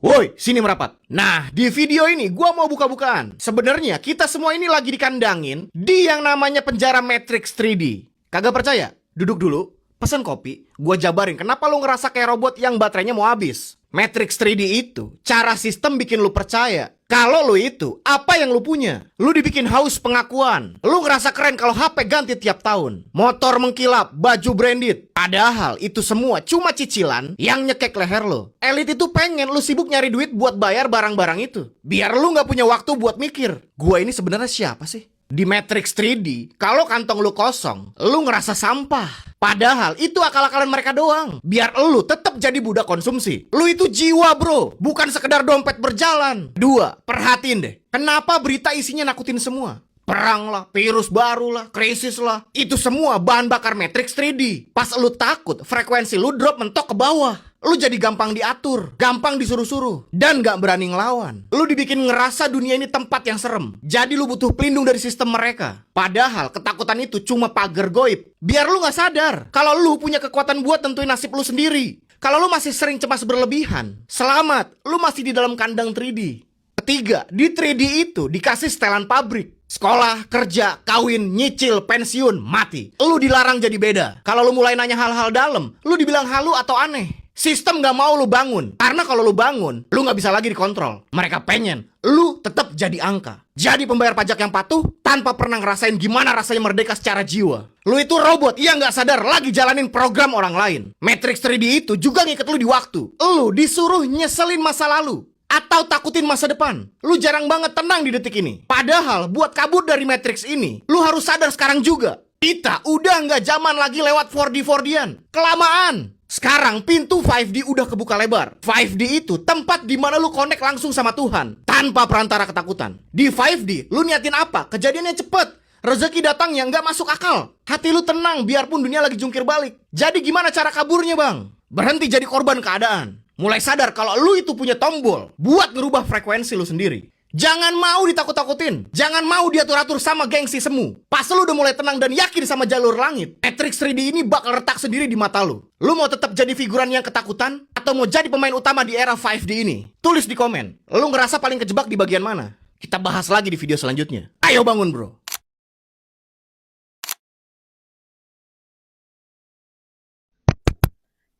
Woi, sini merapat. Nah, di video ini gua mau buka-bukaan. Sebenarnya kita semua ini lagi dikandangin di yang namanya penjara Matrix 3D. Kagak percaya? Duduk dulu, pesen kopi, gua jabarin kenapa lu ngerasa kayak robot yang baterainya mau habis. Matrix 3D itu, cara sistem bikin lu percaya kalau lu itu apa yang lu punya. Lu dibikin haus pengakuan. Lu ngerasa keren kalau HP ganti tiap tahun. Motor mengkilap, baju branded. Padahal itu semua cuma cicilan yang nyekek leher lu. Elit itu pengen lu sibuk nyari duit buat bayar barang-barang itu. Biar lu gak punya waktu buat mikir, gua ini sebenarnya siapa sih? Di Matrix 3D, kalau kantong lu kosong, lu ngerasa sampah. Padahal itu akal-akalan mereka doang. Biar lu tetap jadi budak konsumsi. Lu itu jiwa bro, bukan sekedar dompet berjalan. 2, perhatiin deh. Kenapa berita isinya nakutin semua? Perang lah, virus baru lah, krisis lah. Itu semua bahan bakar Matrix 3D. Pas lu takut, frekuensi lu drop mentok ke bawah. Lu jadi gampang diatur, gampang disuruh-suruh, dan gak berani ngelawan. Lu dibikin ngerasa dunia ini tempat yang serem. Jadi lu butuh pelindung dari sistem mereka. Padahal ketakutan itu cuma pagar goib. Biar lu gak sadar kalau lu punya kekuatan buat tentuin nasib lu sendiri. Kalau lu masih sering cemas berlebihan, selamat, lu masih di dalam kandang 3D. Ketiga, di 3D itu dikasih setelan pabrik. Sekolah, kerja, kawin, nyicil, pensiun, mati. Lu dilarang jadi beda. Kalau lu mulai nanya hal-hal dalam, lu dibilang halu atau aneh. Sistem gak mau lu bangun. Karena kalau lu bangun, lu gak bisa lagi dikontrol. Mereka pengen lu tetap jadi angka. Jadi pembayar pajak yang patuh tanpa pernah ngerasain gimana rasanya merdeka secara jiwa. Lu itu robot yang gak sadar lagi jalanin program orang lain. Matrix 3D itu juga ngikut lu di waktu. Lu disuruh nyeselin masa lalu atau takutin masa depan. Lu jarang banget tenang di detik ini. Padahal buat kabur dari Matrix ini, lu harus sadar sekarang juga. Kita udah nggak zaman lagi lewat 4D 4D-an. Kelamaan. Sekarang pintu 5D udah kebuka lebar. 5D itu tempat di mana lu connect langsung sama Tuhan tanpa perantara ketakutan. Di 5D, lu niatin apa? Kejadiannya cepet. Rezeki datangnya nggak masuk akal. Hati lu tenang biarpun dunia lagi jungkir balik. Jadi gimana cara kaburnya bang? Berhenti jadi korban keadaan. Mulai sadar kalau lu itu punya tombol buat ngerubah frekuensi lu sendiri. Jangan mau ditakut-takutin. Jangan mau diatur-atur sama gengsi semu. Pas lu udah mulai tenang dan yakin sama jalur langit, Matrix 3D ini bakal retak sendiri di mata lu. Lu mau tetap jadi figuran yang ketakutan? Atau mau jadi pemain utama di era 5D ini? Tulis di komen. Lu ngerasa paling kejebak di bagian mana? Kita bahas lagi di video selanjutnya. Ayo bangun bro.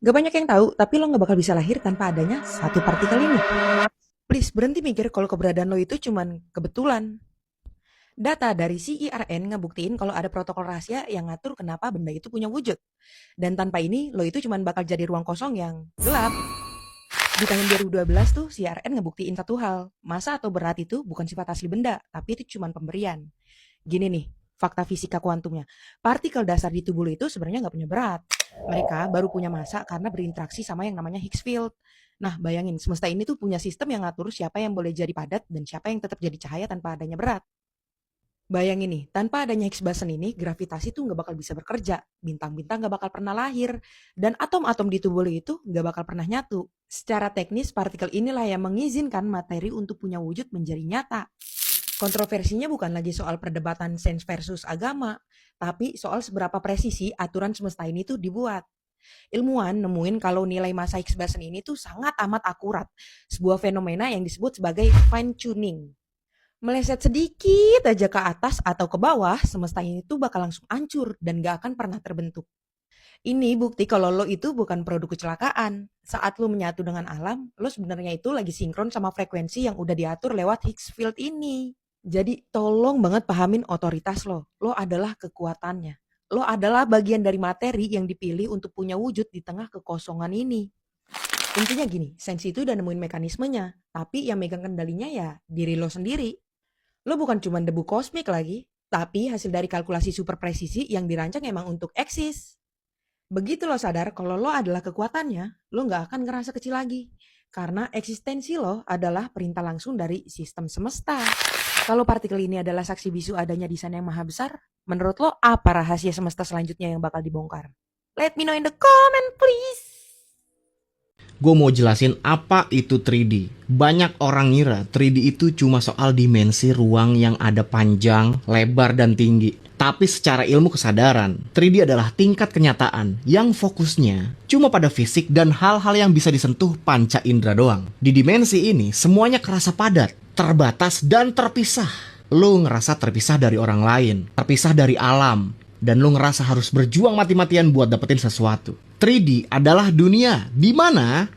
Gak banyak yang tahu, tapi lo gak bakal bisa lahir tanpa adanya satu partikel ini. Please berhenti mikir kalau keberadaan lo itu cuman kebetulan. Data dari CERN ngebuktiin kalau ada protokol rahasia yang ngatur kenapa benda itu punya wujud. Dan tanpa ini, lo itu cuman bakal jadi ruang kosong yang gelap. Di tahun 2012 tuh, CERN ngebuktiin satu hal. Massa atau berat itu bukan sifat asli benda, tapi itu cuman pemberian. Gini nih, fakta fisika kuantumnya. Partikel dasar di tubuh lo itu sebenarnya nggak punya berat. Mereka baru punya massa karena berinteraksi sama yang namanya Higgs field. Nah, bayangin, semesta ini tuh punya sistem yang ngatur siapa yang boleh jadi padat dan siapa yang tetap jadi cahaya tanpa adanya berat. Bayangin nih, tanpa adanya Higgs boson ini, gravitasi tuh nggak bakal bisa bekerja, bintang-bintang nggak bakal pernah lahir, dan atom-atom di tubuh lo itu nggak bakal pernah nyatu. Secara teknis, partikel inilah yang mengizinkan materi untuk punya wujud menjadi nyata. Kontroversinya bukan lagi soal perdebatan sains versus agama, tapi soal seberapa presisi aturan semesta ini tuh dibuat. Ilmuwan nemuin kalau nilai massa Higgs boson ini tuh sangat amat akurat, sebuah fenomena yang disebut sebagai fine tuning. Meleset sedikit aja ke atas atau ke bawah, semesta ini tuh bakal langsung hancur dan gak akan pernah terbentuk. Ini bukti kalau lo itu bukan produk kecelakaan. Saat lo menyatu dengan alam, lo sebenarnya itu lagi sinkron sama frekuensi yang udah diatur lewat Higgs field ini. Jadi tolong banget pahamin otoritas lo. Lo adalah kekuatannya. Lo adalah bagian dari materi yang dipilih untuk punya wujud di tengah kekosongan ini. Intinya gini, sains itu udah nemuin mekanismenya, tapi yang megang kendalinya ya diri lo sendiri. Lo bukan cuma debu kosmik lagi, tapi hasil dari kalkulasi super presisi yang dirancang emang untuk eksis. Begitu lo sadar kalau lo adalah kekuatannya, lo gak akan ngerasa kecil lagi. Karena eksistensi lo adalah perintah langsung dari sistem semesta. Kalau partikel ini adalah saksi bisu adanya desain yang maha besar, menurut lo apa rahasia semesta selanjutnya yang bakal dibongkar? Let me know in the comment please. gue mau jelasin apa itu 3D. Banyak orang ngira 3D itu cuma soal dimensi ruang yang ada panjang, lebar, dan tinggi. Tapi secara ilmu kesadaran, 3D adalah tingkat kenyataan yang fokusnya cuma pada fisik dan hal-hal yang bisa disentuh panca indera doang. Di dimensi ini, semuanya kerasa padat, terbatas, dan terpisah. Lu ngerasa terpisah dari orang lain, terpisah dari alam, dan lu ngerasa harus berjuang mati-matian buat dapetin sesuatu. 3D adalah dunia di mana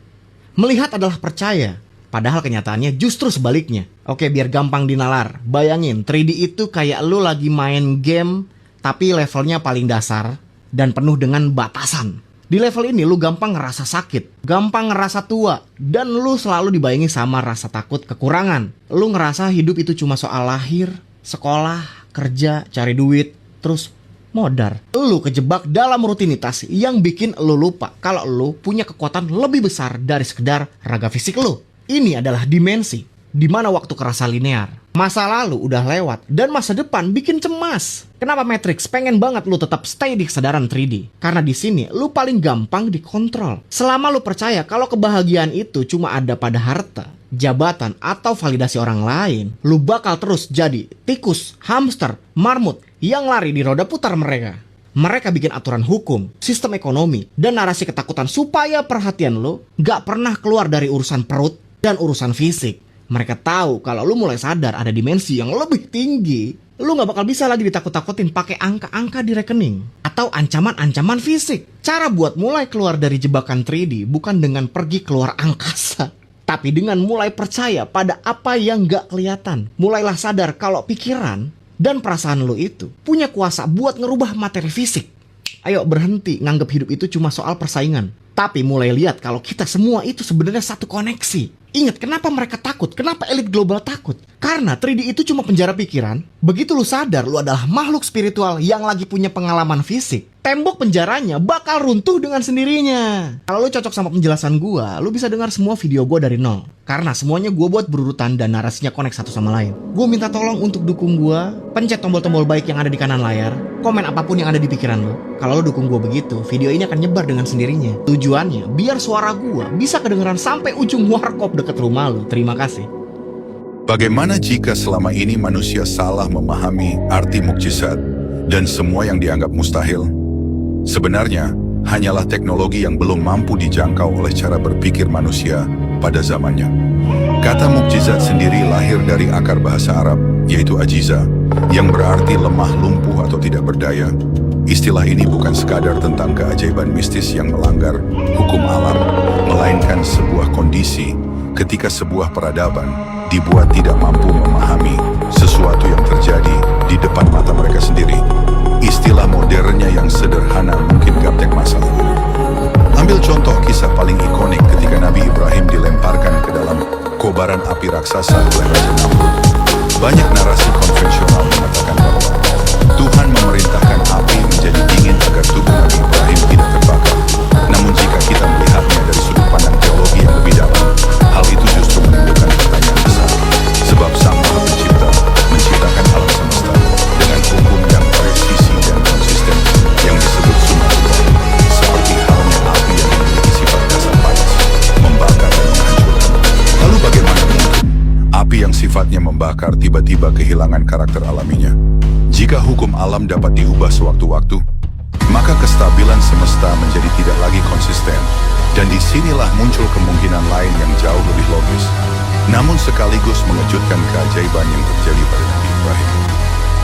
melihat adalah percaya. Padahal kenyataannya justru sebaliknya. Oke, biar gampang dinalar. Bayangin, 3D itu kayak lu lagi main game, tapi levelnya paling dasar dan penuh dengan batasan. Di level ini lu gampang ngerasa sakit, gampang ngerasa tua, dan lu selalu dibayangi sama rasa takut kekurangan. Lu ngerasa hidup itu cuma soal lahir, sekolah, kerja, cari duit, terus modar. Lu kejebak dalam rutinitas yang bikin lu lupa kalau lu punya kekuatan lebih besar dari sekedar raga fisik lu. Ini adalah dimensi di mana waktu kerasa linear. Masa lalu udah lewat dan masa depan bikin cemas. Kenapa Matrix pengen banget lu tetap stay di kesadaran 3D? Karena di sini lu paling gampang dikontrol. Selama lu percaya kalau kebahagiaan itu cuma ada pada harta, jabatan, atau validasi orang lain, lu bakal terus jadi tikus, hamster, marmut yang lari di roda putar mereka. Mereka bikin aturan hukum, sistem ekonomi, dan narasi ketakutan supaya perhatian lo gak pernah keluar dari urusan perut dan urusan fisik. Mereka tahu kalau lu mulai sadar ada dimensi yang lebih tinggi, lu gak bakal bisa lagi ditakut-takutin pakai angka-angka di rekening atau ancaman-ancaman fisik. Cara buat mulai keluar dari jebakan 3D bukan dengan pergi keluar angkasa, tapi dengan mulai percaya pada apa yang gak kelihatan. Mulailah sadar kalau pikiran dan perasaan lu itu punya kuasa buat ngerubah materi fisik. Ayo berhenti nganggap hidup itu cuma soal persaingan, tapi mulai lihat kalau kita semua itu sebenarnya satu koneksi. Ingat kenapa mereka takut, kenapa elit global takut? Karena 3D itu cuma penjara pikiran. Begitu lu sadar lu adalah makhluk spiritual yang lagi punya pengalaman fisik, tembok penjaranya bakal runtuh dengan sendirinya. Kalau lu cocok sama penjelasan gua, lu bisa dengar semua video gua dari nol. Karena semuanya gua buat berurutan dan narasinya connect satu sama lain. Gua minta tolong untuk dukung gua, pencet tombol-tombol baik yang ada di kanan layar, komen apapun yang ada di pikiran lu. Kalau lu dukung gua begitu, video ini akan nyebar dengan sendirinya. Tujuannya biar suara gua bisa kedengeran sampai ujung warkop deket rumah lu. Terima kasih. Bagaimana jika selama ini manusia salah memahami arti mukjizat dan semua yang dianggap mustahil? Sebenarnya, hanyalah teknologi yang belum mampu dijangkau oleh cara berpikir manusia pada zamannya. Kata mukjizat sendiri lahir dari akar bahasa Arab, yaitu ajiza, yang berarti lemah, lumpuh, atau tidak berdaya. Istilah ini bukan sekadar tentang keajaiban mistis yang melanggar hukum alam, melainkan sebuah kondisi ketika sebuah peradaban dibuat tidak mampu memahami sesuatu yang terjadi di depan mata mereka sendiri. Istilah modernnya yang sederhana mungkin gaptek masalah. Ambil contoh kisah paling ikonik ketika Nabi Ibrahim dilemparkan ke dalam kobaran api raksasa oleh Raja Namrud. Banyak narasi konvensional mengatakan bahwa Tuhan memerintahkan api menjadi dingin agar tubuh Nabi Ibrahim tidak terbakar. Namun jika kita melihatnya dari sudut pandang teologi yang lebih dalam, hal itu justru menimbulkan pertanyaan besar. Sebab Sang Maha Pencipta menciptakan alam semesta dengan hukum yang presisi dan konsisten yang disebut sunatullah, seperti halnya api yang memiliki sifat dasar panas, membakar dan menghancurkan. Lalu bagaimana mungkin api yang sifatnya membakar tiba-tiba kehilangan karakter alaminya? Jika hukum alam dapat diubah sewaktu-waktu, maka kestabilan semesta menjadi tidak lagi konsisten, dan disinilah muncul kemungkinan lain yang jauh lebih logis, namun sekaligus mengejutkan keajaiban yang terjadi pada Nabi Ibrahim.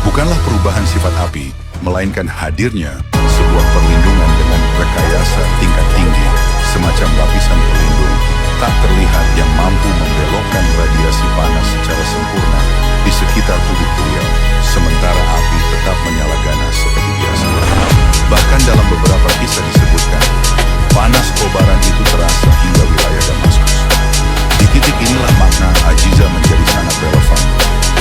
Bukanlah perubahan sifat api, melainkan hadirnya sebuah perlindungan dengan rekayasa tingkat tinggi, semacam lapisan pelindung tak terlihat yang mampu membelokkan radiasi panas secara sempurna di sekitar tubuh beliau, sementara api tetap menyala ganas seperti biasa. Bahkan dalam beberapa kisah disebutkan, panas kobaran itu terasa hingga wilayah Damaskus. Di titik inilah makna ajiza menjadi sangat relevan.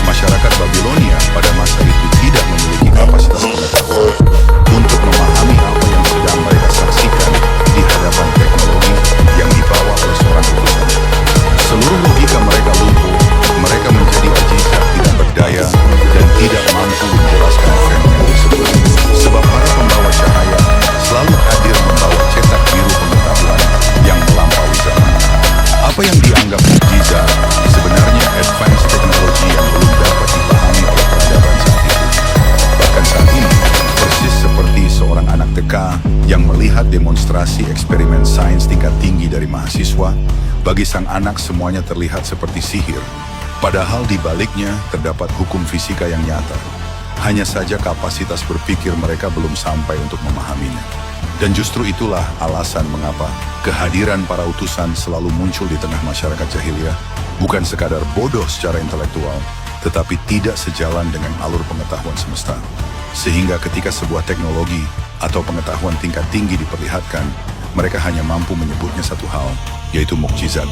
Masyarakat Babilonia pada masa itu tidak memiliki kapasitas pengetahuan untuk memahami apa yang sedang mereka saksikan di hadapan teknologi yang dibawa oleh seorang utusan. Seluruh logika mereka lumpuh, mereka menjadi ajiza tidak berdaya dan tidak mampu menjelaskan fenomena tersebut. Sebab para pembawa cahaya selalu hadir membawa cetak biru pengetahuan yang melampaui zaman. demonstrasi eksperimen sains tingkat tinggi dari mahasiswa, bagi sang anak semuanya terlihat seperti sihir. Padahal di baliknya terdapat hukum fisika yang nyata. Hanya saja kapasitas berpikir mereka belum sampai untuk memahaminya. Dan justru itulah alasan mengapa kehadiran para utusan selalu muncul di tengah masyarakat jahiliyah, bukan sekadar bodoh secara intelektual, tetapi tidak sejalan dengan alur pengetahuan semesta. Sehingga ketika sebuah teknologi atau pengetahuan tingkat tinggi diperlihatkan, mereka hanya mampu menyebutnya satu hal, yaitu mukjizat.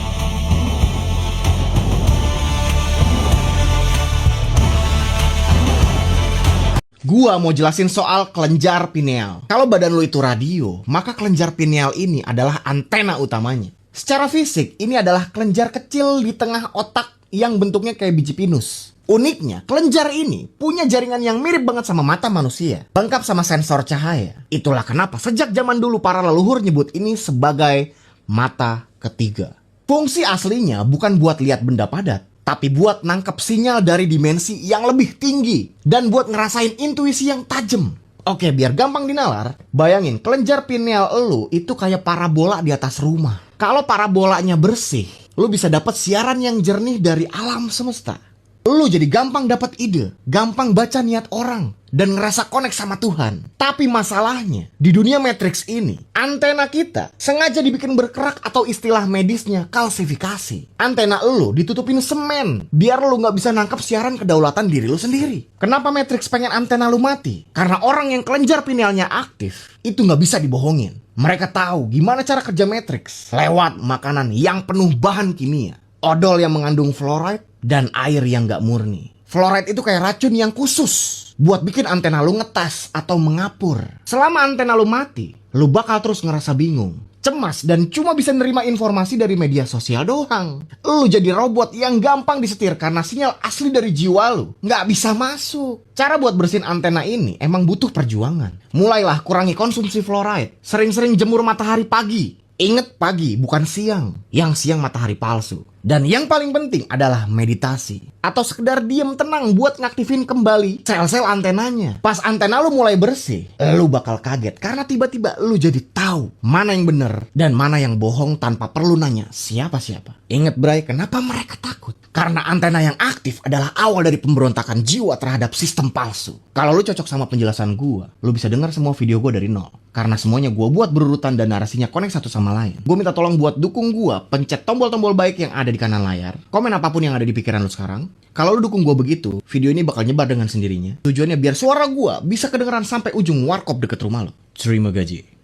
Gua mau jelasin soal kelenjar pineal. Kalau badan lu itu radio, maka kelenjar pineal ini adalah antena utamanya. Secara fisik, ini adalah kelenjar kecil di tengah otak yang bentuknya kayak biji pinus. Uniknya, kelenjar ini punya jaringan yang mirip banget sama mata manusia, lengkap sama sensor cahaya. Itulah kenapa sejak zaman dulu para leluhur nyebut ini sebagai mata ketiga. Fungsi aslinya bukan buat lihat benda padat, tapi buat nangkep sinyal dari dimensi yang lebih tinggi dan buat ngerasain intuisi yang tajam. Oke, biar gampang dinalar, bayangin kelenjar pineal lu itu kayak parabola di atas rumah. Kalau parabolanya bersih, lu bisa dapat siaran yang jernih dari alam semesta. Lu jadi gampang dapat ide, gampang baca niat orang, dan ngerasa connect sama Tuhan. Tapi masalahnya, di dunia Matrix ini, antena kita sengaja dibikin berkerak atau istilah medisnya kalsifikasi. Antena lu ditutupin semen, biar lu nggak bisa nangkep siaran kedaulatan diri lu sendiri. Kenapa Matrix pengen antena lu mati? Karena orang yang kelenjar pinealnya aktif, itu nggak bisa dibohongin. Mereka tahu gimana cara kerja Matrix lewat makanan yang penuh bahan kimia, odol yang mengandung fluoride, dan air yang gak murni. Fluoride itu kayak racun yang khusus buat bikin antena lu ngetas atau mengapur. Selama antena lu mati, lu bakal terus ngerasa bingung, cemas, dan cuma bisa nerima informasi dari media sosial doang. Lu jadi robot yang gampang disetir karena sinyal asli dari jiwa lu gak bisa masuk. Cara buat bersihin antena ini emang butuh perjuangan. Mulailah kurangi konsumsi fluoride, sering-sering jemur matahari pagi. Ingat pagi, bukan siang. Yang siang matahari palsu. Dan yang paling penting adalah meditasi. Atau sekedar diem tenang buat ngaktifin kembali sel-sel antenanya. Pas antena lu mulai bersih, lu bakal kaget. Karena tiba-tiba lu jadi tahu mana yang bener dan mana yang bohong tanpa perlu nanya siapa-siapa. Ingat Bray, kenapa mereka takut? Karena antena yang aktif adalah awal dari pemberontakan jiwa terhadap sistem palsu. Kalau lu cocok sama penjelasan gua, lu bisa dengar semua video gua dari nol. Karena semuanya gua buat berurutan dan narasinya connect satu sama lain. Gua minta tolong buat dukung gua, pencet tombol-tombol baik yang ada di kanan layar, komen apapun yang ada di pikiran lu sekarang. Kalau lu dukung gua begitu, video ini bakal nyebar dengan sendirinya. Tujuannya biar suara gua bisa kedengeran sampai ujung warkop deket rumah lu. Terima gaji.